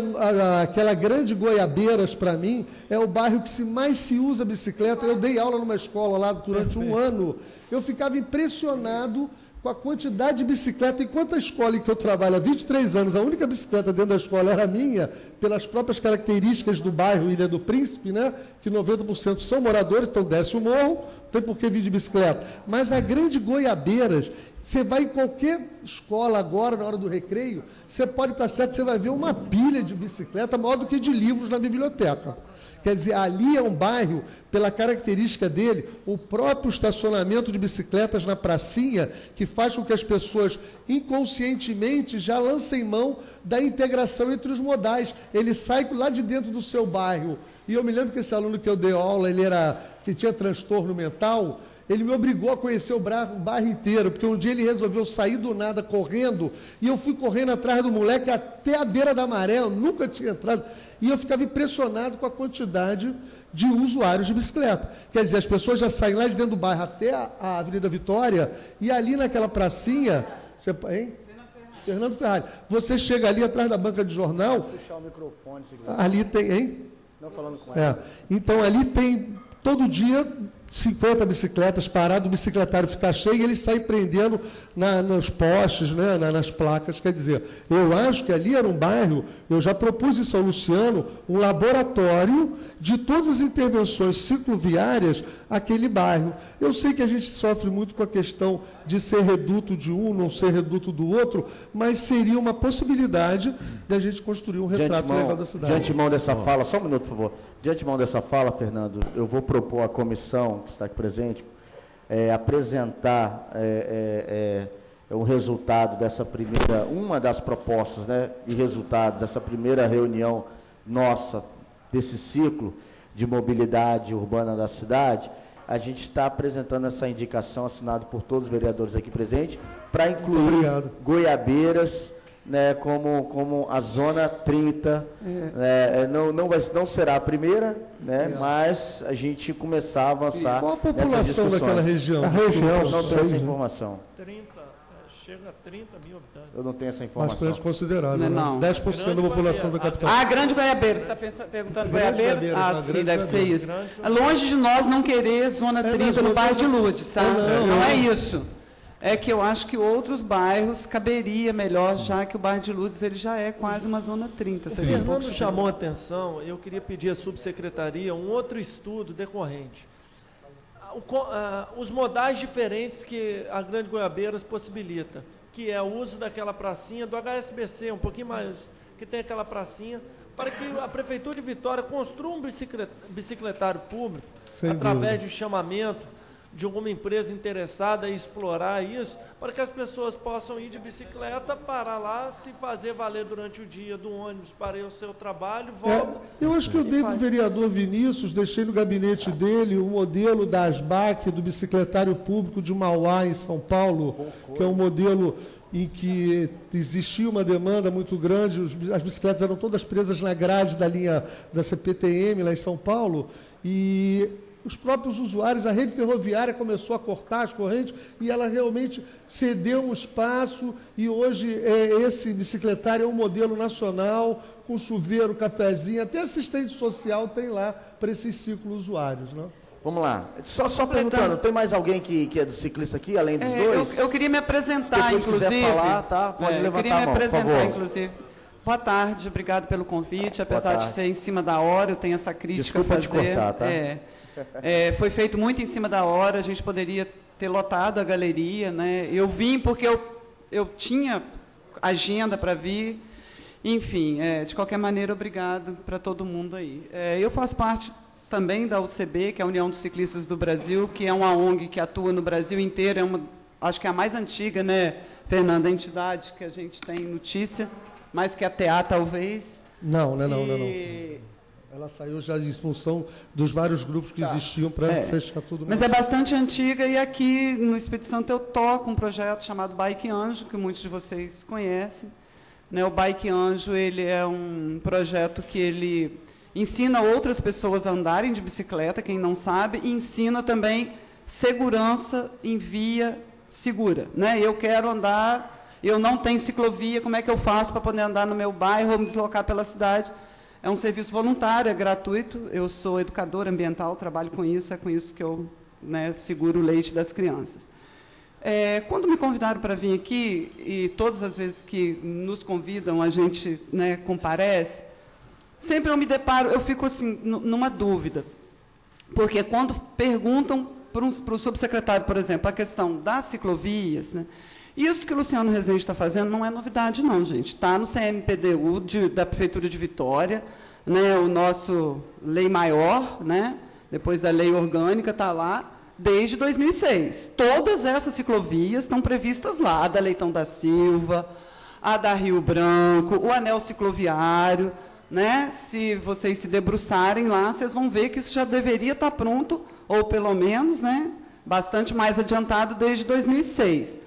aquela grande Goiabeiras, para mim, é o bairro que mais se usa bicicleta. Eu dei aula numa escola lá durante um ano. Eu ficava impressionado com a quantidade de bicicleta. Enquanto a escola em que eu trabalho há 23 anos, a única bicicleta dentro da escola era minha, pelas próprias características do bairro Ilha do Príncipe, né, que 90% são moradores, então desce o morro, não tem por que vir de bicicleta. Mas a grande Goiabeiras, você vai em qualquer escola agora, na hora do recreio, você pode estar certo, você vai ver uma pilha de bicicleta maior do que de livros na biblioteca. Quer dizer, ali é um bairro, pela característica dele, o próprio estacionamento de bicicletas na pracinha, que faz com que as pessoas inconscientemente já lancem mão da integração entre os modais. Ele sai lá de dentro do seu bairro. E eu me lembro que esse aluno que eu dei aula, que tinha transtorno mental, ele me obrigou a conhecer o bairro inteiro, porque um dia ele resolveu sair do nada correndo, e eu fui correndo atrás do moleque até a beira da maré, eu nunca tinha entrado, e eu ficava impressionado com a quantidade de usuários de bicicleta. Quer dizer, as pessoas já saem lá de dentro do bairro até a Avenida Vitória, e ali naquela pracinha, Fernando Ferrari, você chega ali atrás da banca de jornal, puxar o microfone, ali tem, hein? Não falando com ela. Então ali tem, todo dia, 50 bicicletas paradas, o bicicletário fica cheio e ele sai prendendo nos postes, né, nas placas. Quer dizer, eu acho que ali era um bairro, eu já propus em São Luciano, um laboratório de todas as intervenções cicloviárias àquele bairro. Eu sei que a gente sofre muito com a questão de ser reduto de um, não ser reduto do outro, mas seria uma possibilidade de a gente construir um retrato legal da cidade. De antemão dessa fala, só um minuto, por favor. De antemão dessa fala, Fernando, eu vou propor à comissão que está aqui presente apresentar o resultado dessa primeira, uma das propostas, né, e resultados dessa primeira reunião nossa, desse ciclo de mobilidade urbana da cidade. A gente está apresentando essa indicação assinada por todos os vereadores aqui presentes para incluir Goiabeiras, né, como a zona 30, não será a primeira, né, mas a gente começar a avançar. Qual a população daquela região? A região, não tenho essa informação. Chega a 30 mil habitantes. Eu não tenho essa informação. Bastante considerável, não. 10% da população da capital. Ah, Grande Goiabeiras, você está perguntando Goiabeiras? Ah, sim, deve ser isso. Grande Longe de nós não querer zona 30 no bairro de Lourdes, tá? Não é isso. É que eu acho que outros bairros caberia melhor, já que o bairro de Lourdes ele já é quase uma zona 30. O Fernando chamou a atenção, eu queria pedir à subsecretaria um outro estudo decorrente. Os modais diferentes que a Grande Goiabeiras possibilita, que é o uso daquela pracinha do HSBC, um pouquinho mais, que tem aquela pracinha, para que a Prefeitura de Vitória construa um bicicletário público, através de chamamento de alguma empresa interessada em explorar isso, para que as pessoas possam ir de bicicleta, parar lá, se fazer valer durante o dia do ônibus para ir ao seu trabalho, volta. Eu acho que eu dei para o vereador Vinícius, deixei no gabinete dele o modelo da ASBAC, do bicicletário público de Mauá, em São Paulo, que é um modelo em que existia uma demanda muito grande, as bicicletas eram todas presas na grade da linha da CPTM, lá em São Paulo, e os próprios usuários, a rede ferroviária começou a cortar as correntes e ela realmente cedeu um espaço e hoje esse bicicletário é um modelo nacional, com chuveiro, cafezinho, até assistente social tem lá para esses ciclo-usuários, né? Vamos lá. Só perguntando, tem mais alguém que é do ciclista aqui, além dos dois? Eu queria me apresentar, Se inclusive. quiser falar, tá? Pode levantar a mão, eu queria me apresentar, por favor. inclusive. Boa tarde, obrigado pelo convite. Apesar de ser em cima da hora, eu tenho essa crítica Desculpa a fazer. te cortar, tá? Foi feito muito em cima da hora, a gente poderia ter lotado a galeria, né? Eu vim porque eu tinha agenda para vir. Enfim, de qualquer maneira, obrigado para todo mundo aí. Eu faço parte também da UCB, que é a União dos Ciclistas do Brasil, que é uma ONG que atua no Brasil inteiro, acho que é a mais antiga, né, Fernanda, a entidade que a gente tem notícia, mais que a TA, talvez. Não. Ela saiu já em função dos vários grupos que existiam para fechar tudo. Mas é bastante antiga e aqui no Espírito Santo eu toco um projeto chamado Bike Anjo, que muitos de vocês conhecem. Né, o Bike Anjo, ele é um projeto que ele ensina outras pessoas a andarem de bicicleta, quem não sabe, e ensina também segurança em via segura. Né? Eu quero andar, eu não tenho ciclovia, como é que eu faço para poder andar no meu bairro ou me deslocar pela cidade? É um serviço voluntário, é gratuito, eu sou educadora ambiental, trabalho com isso, é com isso que eu, né, seguro o leite das crianças. Quando me convidaram para vir aqui, e todas as vezes que nos convidam, a gente, né, comparece, sempre eu me deparo, eu fico assim, numa dúvida. Porque quando perguntam para o subsecretário, por exemplo, a questão das ciclovias, né, isso que o Luciano Rezende está fazendo não é novidade, não, gente. Está no CMPDU da Prefeitura de Vitória, né, o nosso lei maior, né, depois da lei orgânica, está lá, desde 2006. Todas essas ciclovias estão previstas lá, a da Leitão da Silva, a da Rio Branco, o anel cicloviário, né? Se vocês se debruçarem lá, vocês vão ver que isso já deveria estar pronto, ou pelo menos, né, bastante mais adiantado desde 2006.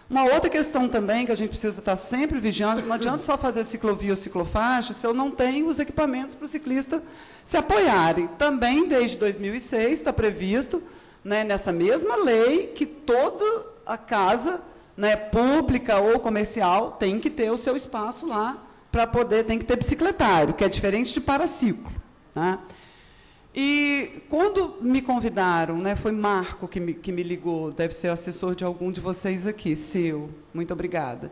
Uma outra questão também que a gente precisa estar sempre vigiando, não adianta só fazer ciclovia ou ciclofaixa se eu não tenho os equipamentos para o ciclista se apoiarem. Também, desde 2006, está previsto, né, nessa mesma lei, que toda a casa, né, pública ou comercial tem que ter o seu espaço lá, para poder, tem que ter bicicletário, que é diferente de paraciclo. Tá? E quando me convidaram, né, foi Marco que me ligou, deve ser assessor de algum de vocês aqui, seu, muito obrigada.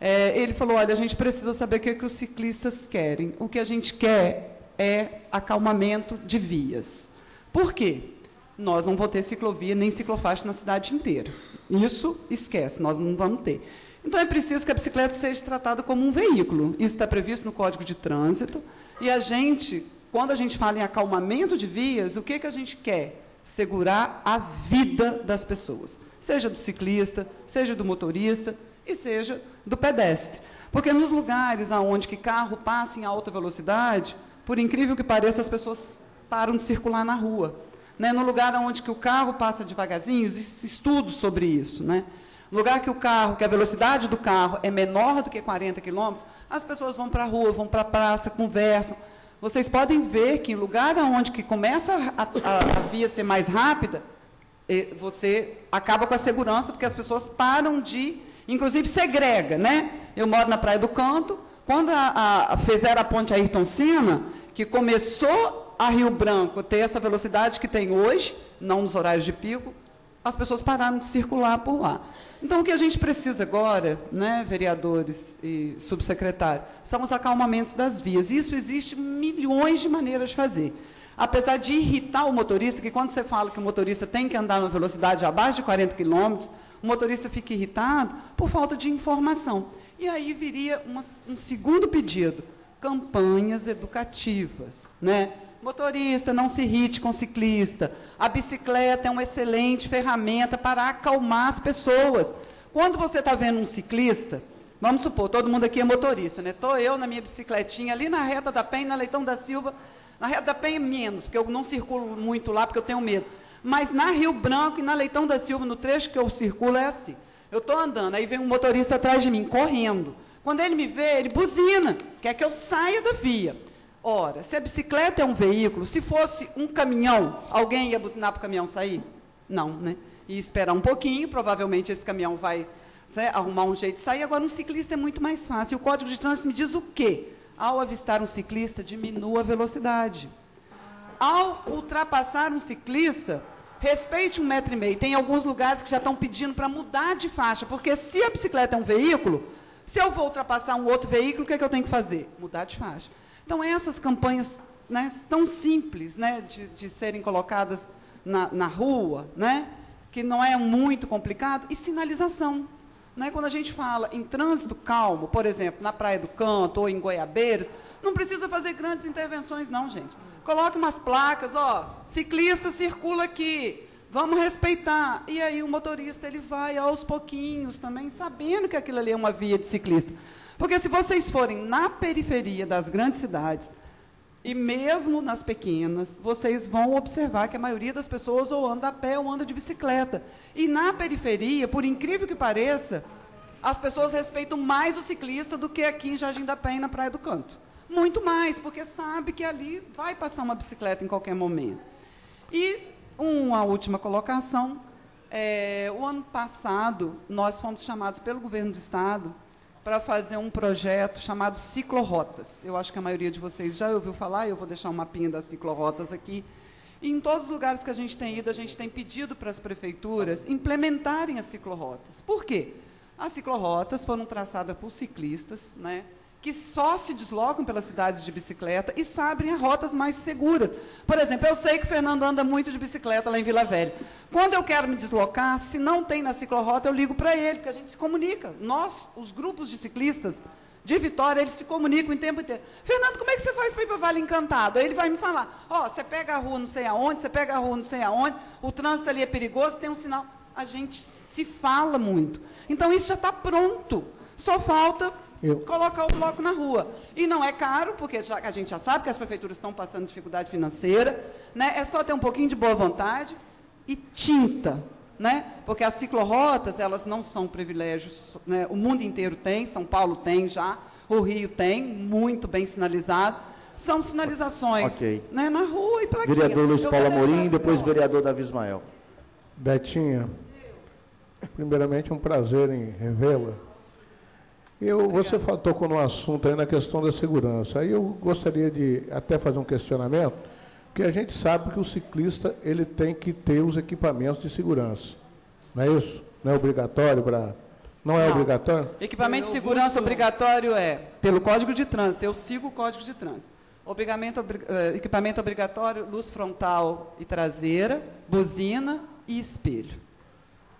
Ele falou, olha, a gente precisa saber o que os ciclistas querem. O que a gente quer é acalmamento de vias. Por quê? Nós não vamos ter ciclovia nem ciclofaixa na cidade inteira. Isso, esquece, nós não vamos ter. Então, é preciso que a bicicleta seja tratada como um veículo. Isso está previsto no Código de Trânsito. E a gente, quando a gente fala em acalmamento de vias, o que a gente quer? Segurar a vida das pessoas. Seja do ciclista, seja do motorista e seja do pedestre. Porque nos lugares onde que carro passa em alta velocidade, por incrível que pareça, as pessoas param de circular na rua. Né? No lugar onde que o carro passa devagarzinho, existem estudos sobre isso, né? No lugar que a velocidade do carro é menor do que 40 km, as pessoas vão para a rua, vão para a praça, conversam. Vocês podem ver que em lugar onde que começa a via ser mais rápida, você acaba com a segurança, porque as pessoas param de, inclusive segrega, né? Eu moro na Praia do Canto, quando fizeram a ponte Ayrton Senna, que começou a Rio Branco ter essa velocidade que tem hoje, não nos horários de pico, as pessoas pararam de circular por lá. Então, o que a gente precisa agora, né, vereadores e subsecretário, são os acalmamentos das vias. Isso existe milhões de maneiras de fazer. Apesar de irritar o motorista, que quando você fala que o motorista tem que andar numa velocidade abaixo de 40 km, o motorista fica irritado por falta de informação. E aí viria um segundo pedido, campanhas educativas, né? Motorista, não se irrite com ciclista. A bicicleta é uma excelente ferramenta para acalmar as pessoas. Quando você está vendo um ciclista, vamos supor, todo mundo aqui é motorista, né? Estou eu na minha bicicletinha, ali na reta da Penha, na Leitão da Silva. Na reta da Penha menos, porque eu não circulo muito lá, porque eu tenho medo. Mas na Rio Branco e na Leitão da Silva, no trecho que eu circulo, é assim. Eu estou andando, aí vem um motorista atrás de mim, correndo. Quando ele me vê, ele buzina, quer que eu saia da via. Ora, se a bicicleta é um veículo, se fosse um caminhão, alguém ia buzinar para o caminhão sair? Não, né? Ia esperar um pouquinho, provavelmente esse caminhão vai arrumar um jeito de sair. Agora, um ciclista é muito mais fácil. E o Código de Trânsito me diz o quê? Ao avistar um ciclista, diminua a velocidade. Ao ultrapassar um ciclista, respeite 1,5 metro. Tem alguns lugares que já estão pedindo para mudar de faixa, porque se a bicicleta é um veículo, se eu vou ultrapassar um outro veículo, o que é que eu tenho que fazer? Mudar de faixa. Então, essas campanhas, né, tão simples, né, de serem colocadas na rua, né, que não é muito complicado, e sinalização. Né? Quando a gente fala em trânsito calmo, por exemplo, na Praia do Canto ou em Goiabeiras, não precisa fazer grandes intervenções, não, gente. Coloque umas placas, ó, ciclista circula aqui, vamos respeitar. E aí o motorista ele vai aos pouquinhos também, sabendo que aquilo ali é uma via de ciclista. Porque se vocês forem na periferia das grandes cidades, e mesmo nas pequenas, vocês vão observar que a maioria das pessoas ou anda a pé ou anda de bicicleta. E na periferia, por incrível que pareça, as pessoas respeitam mais o ciclista do que aqui em Jardim da Penha, na Praia do Canto. Muito mais, porque sabe que ali vai passar uma bicicleta em qualquer momento. E uma última colocação, o ano passado, nós fomos chamados pelo governo do Estado para fazer um projeto chamado Ciclorotas. Eu acho que a maioria de vocês já ouviu falar, eu vou deixar um mapinha das ciclorotas aqui. E em todos os lugares que a gente tem ido, a gente tem pedido para as prefeituras implementarem as ciclorotas. Por quê? As ciclorotas foram traçadas por ciclistas, né, que só se deslocam pelas cidades de bicicleta e sabem as rotas mais seguras. Por exemplo, eu sei que o Fernando anda muito de bicicleta lá em Vila Velha. Quando eu quero me deslocar, se não tem na ciclorota, eu ligo para ele, porque a gente se comunica. Nós, os grupos de ciclistas de Vitória, eles se comunicam o tempo inteiro. Fernando, como é que você faz para ir para Vale Encantado? Aí ele vai me falar, ó, você pega a rua não sei aonde, você pega a rua não sei aonde, o trânsito ali é perigoso, tem um sinal. A gente se fala muito. Então, isso já está pronto. Só falta colocar o bloco na rua. E não é caro, porque a gente já sabe que as prefeituras estão passando dificuldade financeira, né? É só ter um pouquinho de boa vontade e tinta, né? Porque as ciclorotas, elas não são privilégios, né? O mundo inteiro tem, São Paulo tem já, o Rio tem, muito bem sinalizado. São sinalizações, né? Na rua e plaquinha. Vereador Luiz Paulo Amorim, depois vereador Davi Ismael. Betinha, primeiramente um prazer em revê-la. Você tocou no assunto aí na questão da segurança. Aí eu gostaria de até fazer um questionamento, porque a gente sabe que o ciclista ele tem que ter os equipamentos de segurança. Não é isso? Não é obrigatório para... Não é obrigatório? Equipamento de segurança obrigatório pelo Código de Trânsito. Eu sigo o Código de Trânsito. Equipamento obrigatório, luz frontal e traseira, buzina e espelho.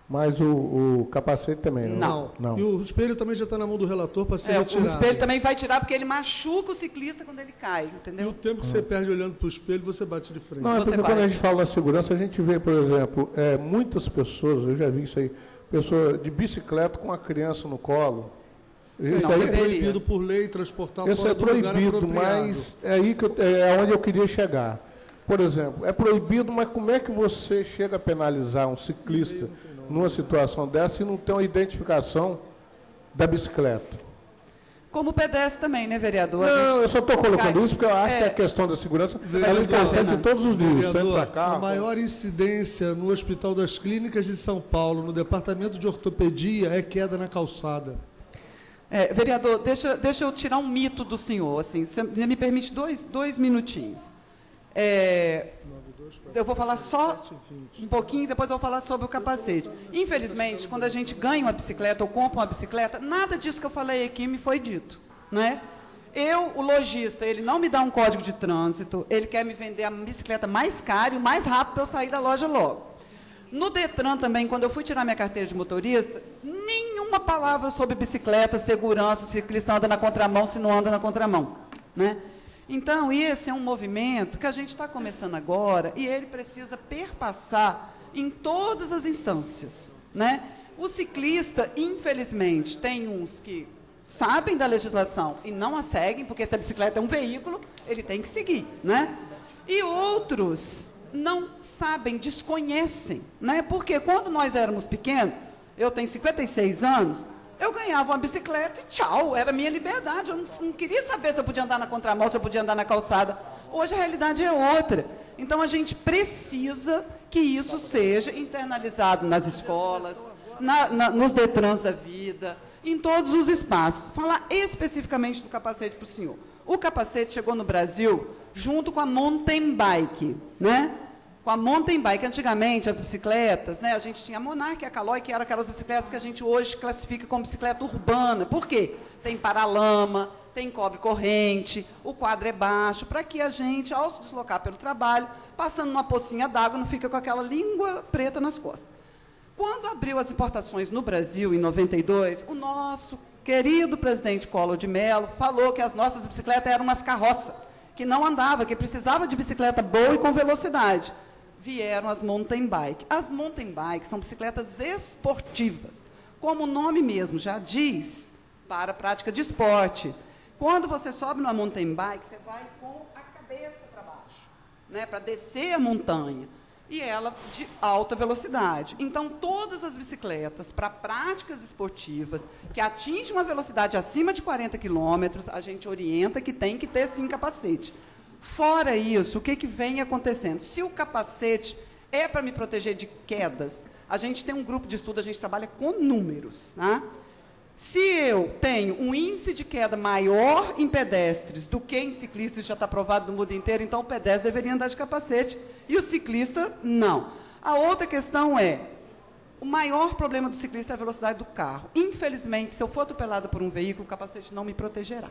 Mas o capacete também, não? Não. E o espelho também já está na mão do relator para ser retirado. O espelho também vai tirar, porque ele machuca o ciclista quando ele cai, entendeu? E o tempo que você perde olhando para o espelho, você bate de frente. Não, é porque quando a gente fala da segurança, a gente vê, por exemplo, muitas pessoas, eu já vi isso aí, pessoa de bicicleta com a criança no colo. Isso é proibido por lei, transportar fora do lugar apropriado. Isso é proibido, mas é aí que onde eu queria chegar. Por exemplo, é proibido, mas como é que você chega a penalizar um ciclista numa situação dessa se não tem uma identificação da bicicleta? Como pedestre também, né, vereador? Não, eu só estou colocando isso porque eu acho que a questão da segurança é importante em todos os níveis. A maior incidência no Hospital das Clínicas de São Paulo, no departamento de ortopedia, é queda na calçada. Vereador, deixa eu tirar um mito do senhor. Assim, você me permite dois minutinhos. Eu vou falar só um pouquinho, depois eu vou falar sobre o capacete. Infelizmente, quando a gente ganha uma bicicleta ou compra uma bicicleta, nada disso que eu falei aqui me foi dito, né? O lojista, ele não me dá um código de trânsito, ele quer me vender a bicicleta mais cara e mais rápido para eu sair da loja logo. No Detran também, quando eu fui tirar minha carteira de motorista, nenhuma palavra sobre bicicleta, segurança, se ciclista anda na contramão, se não anda na contramão, né? Então, esse é um movimento que a gente está começando agora e ele precisa perpassar em todas as instâncias, né? O ciclista, infelizmente, tem uns que sabem da legislação e não a seguem, porque se a bicicleta é um veículo, ele tem que seguir, né? E outros não sabem, desconhecem, né? Porque quando nós éramos pequenos, eu tenho 56 anos, Eu ganhava uma bicicleta e tchau, era minha liberdade. Eu não queria saber se eu podia andar na contramão, se eu podia andar na calçada. Hoje a realidade é outra. Então a gente precisa que isso seja internalizado nas escolas, nos Detrans da vida, em todos os espaços. Falar especificamente do capacete para o senhor. O capacete chegou no Brasil junto com a mountain bike, né? Com a mountain bike. Antigamente, as bicicletas, né? A gente tinha a Monarch e a Caloi, que eram aquelas bicicletas que a gente hoje classifica como bicicleta urbana. Por quê? Tem paralama, tem cobre corrente, o quadro é baixo, para que a gente, ao se deslocar pelo trabalho, passando numa pocinha d'água, não fica com aquela língua preta nas costas. Quando abriu as importações no Brasil, em 92, o nosso querido presidente Collor de Mello falou que as nossas bicicletas eram umas carroças, que não andava, que precisava de bicicleta boa e com velocidade. Vieram as mountain bike. As mountain bike são bicicletas esportivas. Como o nome mesmo já diz, para a prática de esporte. Quando você sobe numa mountain bike, você vai com a cabeça para baixo, né, para descer a montanha. E ela de alta velocidade. Então, todas as bicicletas para práticas esportivas que atingem uma velocidade acima de 40 km, a gente orienta que tem que ter, sim, capacete. Fora isso, o que vem acontecendo? Se o capacete é para me proteger de quedas, a gente tem um grupo de estudo, a gente trabalha com números, tá? Se eu tenho um índice de queda maior em pedestres do que em ciclistas, isso já está provado no mundo inteiro, então o pedestre deveria andar de capacete e o ciclista não. A outra questão é, o maior problema do ciclista é a velocidade do carro. Infelizmente, se eu for atropelada por um veículo, o capacete não me protegerá.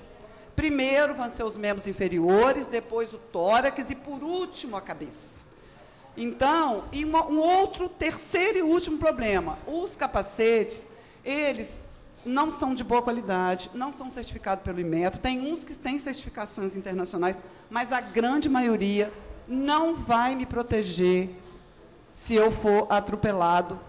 Primeiro vão ser os membros inferiores, depois o tórax e, por último, a cabeça. Então, e um outro, terceiro e último problema, os capacetes, eles não são de boa qualidade, não são certificados pelo Inmetro, tem uns que têm certificações internacionais, mas a grande maioria não vai me proteger se eu for atropelado,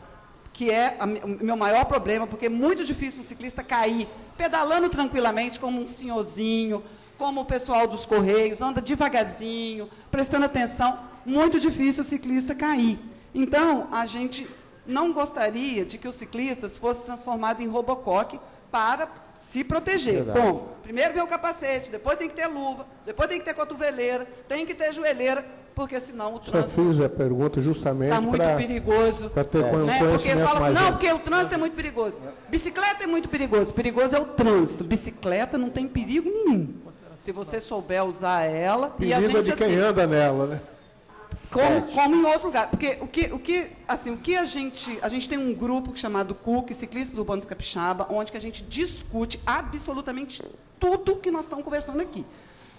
que é o meu maior problema, porque é muito difícil um ciclista cair pedalando tranquilamente, como um senhorzinho, como o pessoal dos Correios, anda devagarzinho, prestando atenção, muito difícil o ciclista cair. Então, a gente não gostaria de que os ciclistas fossem transformados em Robocop para se proteger. Como? Primeiro vem o capacete, depois tem que ter luva, depois tem que ter cotoveleira, tem que ter joelheira, porque senão o trânsito... Só fiz a pergunta justamente está muito perigoso. Para ter né? Porque fala assim, não, porque o trânsito é muito perigoso. Bicicleta é muito perigoso. Perigoso é o trânsito. Bicicleta não tem perigo nenhum. Se você souber usar ela... Perigo e a gente, é de quem anda nela, né? Como em outro lugar. Porque o que a gente tem um grupo chamado CUC, Ciclistas Urbanos Capixaba, onde que a gente discute absolutamente tudo que nós estamos conversando aqui.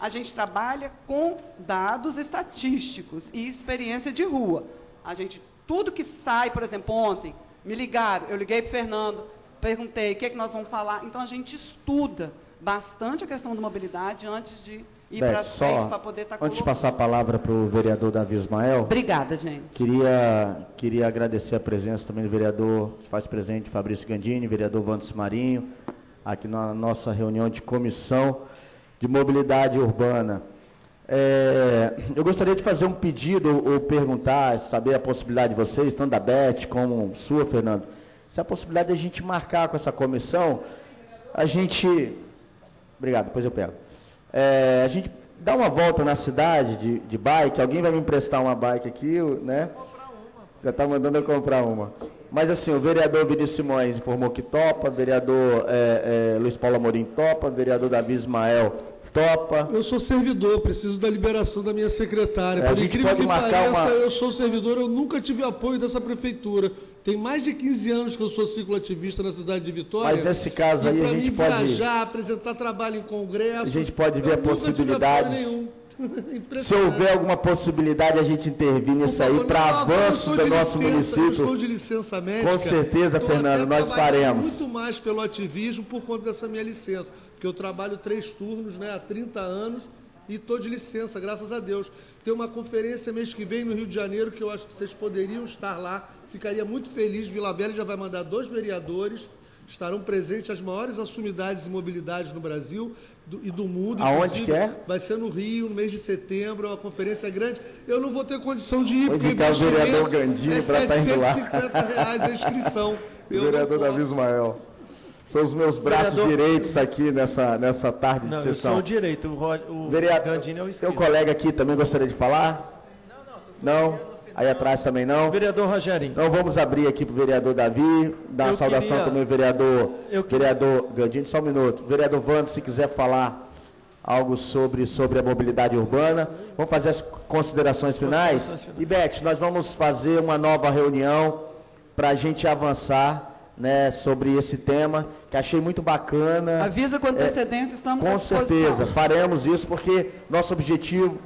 A gente trabalha com dados estatísticos e experiência de rua. Tudo que sai, por exemplo, ontem, me ligaram, eu liguei para o Fernando, perguntei o que é que nós vamos falar. Então, a gente estuda bastante a questão da mobilidade antes de ir para as FES para poder estar antes de passar a palavra para o vereador Davi Ismael. Obrigada, gente. Queria agradecer a presença também do vereador, que faz presente, Fabrício Gandini, vereador Vandes Marinho, aqui na nossa reunião de comissão de mobilidade urbana. Eu gostaria de fazer um pedido ou perguntar, saber a possibilidade de vocês, tanto da Beth como sua, Fernando, se a possibilidade de a gente marcar com essa comissão, a gente... Obrigado, depois eu pego. A gente dá uma volta na cidade de bike, alguém vai me emprestar uma bike aqui, né? Já está mandando eu comprar uma. Mas assim, o vereador Vinícius Simões informou que topa, vereador Luiz Paulo Amorim topa, vereador Davi Ismael topa. Eu sou servidor, preciso da liberação da minha secretária. Por incrível que pareça, eu sou servidor, eu nunca tive apoio dessa prefeitura. Tem mais de 15 anos que eu sou cicloativista na cidade de Vitória. Mas nesse caso aí a gente pode... Para mim viajar, apresentar trabalho em congresso... A gente pode ver a possibilidade... Se houver alguma possibilidade, a gente intervir nisso aí para avanço do nosso município. Eu estou de licença médica. Com certeza, Fernando, nós faremos. Muito mais pelo ativismo por conta dessa minha licença, porque eu trabalho 3 turnos, né, há 30 anos e estou de licença, graças a Deus. Tem uma conferência mês que vem no Rio de Janeiro que eu acho que vocês poderiam estar lá. Ficaria muito feliz. Vila Velha já vai mandar 2 vereadores. Estarão presentes as maiores assumidades de mobilidade no Brasil e do mundo. Aonde que é? Vai ser no Rio, no mês de setembro, é uma conferência grande. Eu não vou ter condição de ir, porque o vereador Gandini é R$ 750 a inscrição. O vereador Davi Ismael. São os meus braços direitos aqui nessa tarde de sessão. Eu sou o direito, o Gandini é o esquerdo. Seu colega aqui também gostaria de falar? Não? Aí atrás também não? Vereador Rogerinho. Então vamos abrir aqui para o vereador Davi, dar uma saudação também ao vereador Gandini, só um minuto. Vereador Vando, se quiser falar algo sobre a mobilidade urbana. Vamos fazer as considerações finais? E, Beth, nós vamos fazer uma nova reunião para a gente avançar, né, sobre esse tema, que achei muito bacana. Avisa com antecedência, estamos à disposição. Com certeza, faremos isso, porque nosso objetivo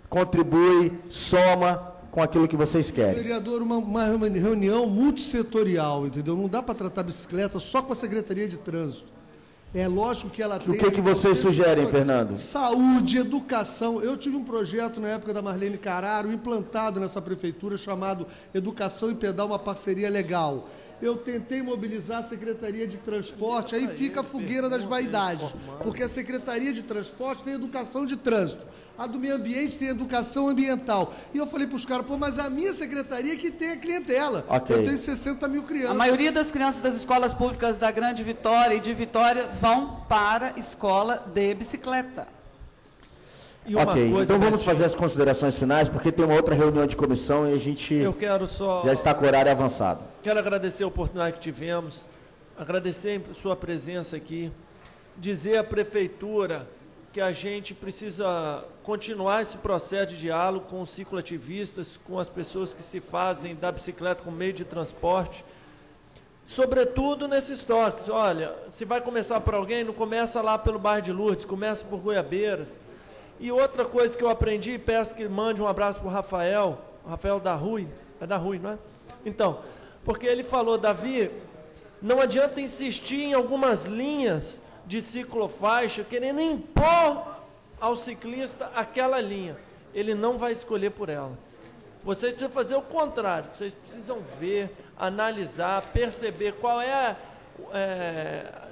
contribui, soma com aquilo que vocês querem. Vereador, uma reunião multissetorial, entendeu? Não dá para tratar bicicleta só com a Secretaria de Trânsito. É lógico que ela tem... O que vocês sugerem, Fernando? Saúde, educação. Eu tive um projeto na época da Marlene Carraro, implantado nessa prefeitura, chamado Educação e Pedal, uma parceria legal. Eu tentei mobilizar a Secretaria de Transporte, aí fica a fogueira das vaidades, porque a Secretaria de Transporte tem educação de trânsito, a do meio ambiente tem educação ambiental. E eu falei para os caras, pô, mas a minha secretaria que tem a clientela. Okay. Eu tenho 60 mil crianças. A maioria das crianças das escolas públicas da Grande Vitória e de Vitória vão para a escola de bicicleta. Ok, então vamos fazer as considerações finais, porque tem uma outra reunião de comissão e a gente já está com o horário avançado. Quero agradecer a oportunidade que tivemos, agradecer a sua presença aqui, dizer à Prefeitura que a gente precisa continuar esse processo de diálogo com os cicloativistas, com as pessoas que se fazem da bicicleta como meio de transporte, sobretudo nesses toques. Olha, se vai começar por alguém, não começa lá pelo bairro de Lourdes, começa por Goiabeiras. E outra coisa que eu aprendi, e peço que mande um abraço para o Rafael da Rui, é da Rui, não é? Então, porque ele falou, Davi, não adianta insistir em algumas linhas de ciclofaixa, querendo impor ao ciclista aquela linha. Ele não vai escolher por ela. Vocês precisam fazer o contrário, vocês precisam ver, analisar, perceber qual é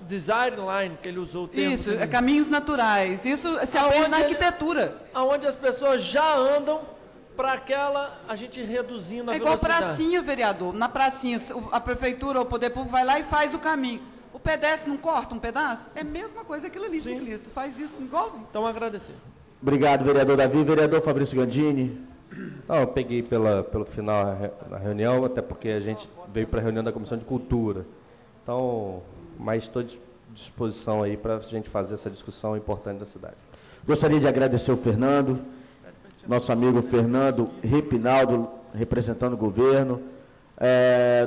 design line, que ele usou o termo. Isso, caminhos naturais. Isso se aprende na arquitetura. Aonde as pessoas já andam para aquela, a gente reduzindo a velocidade. É igual pracinha, vereador. Na pracinha, a prefeitura ou o poder público vai lá e faz o caminho. O pedestre não corta um pedaço? É a mesma coisa aquilo ali, sim. Ciclista. Faz isso igualzinho. Então, agradecer. Obrigado, vereador Davi. Vereador Fabrício Gandini. Não, eu peguei pelo final da reunião, até porque a gente veio para a reunião da Comissão de Cultura. Então, mas estou à disposição aí para a gente fazer essa discussão importante da cidade. Gostaria de agradecer o Fernando, nosso amigo Fernando Ripinaldo, representando o governo,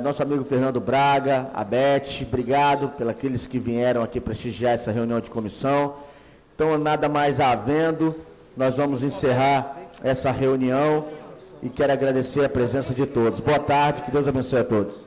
nosso amigo Fernando Braga, a Beth, obrigado pelos aqueles que vieram aqui prestigiar essa reunião de comissão. Então, nada mais havendo, nós vamos encerrar essa reunião e quero agradecer a presença de todos. Boa tarde, que Deus abençoe a todos.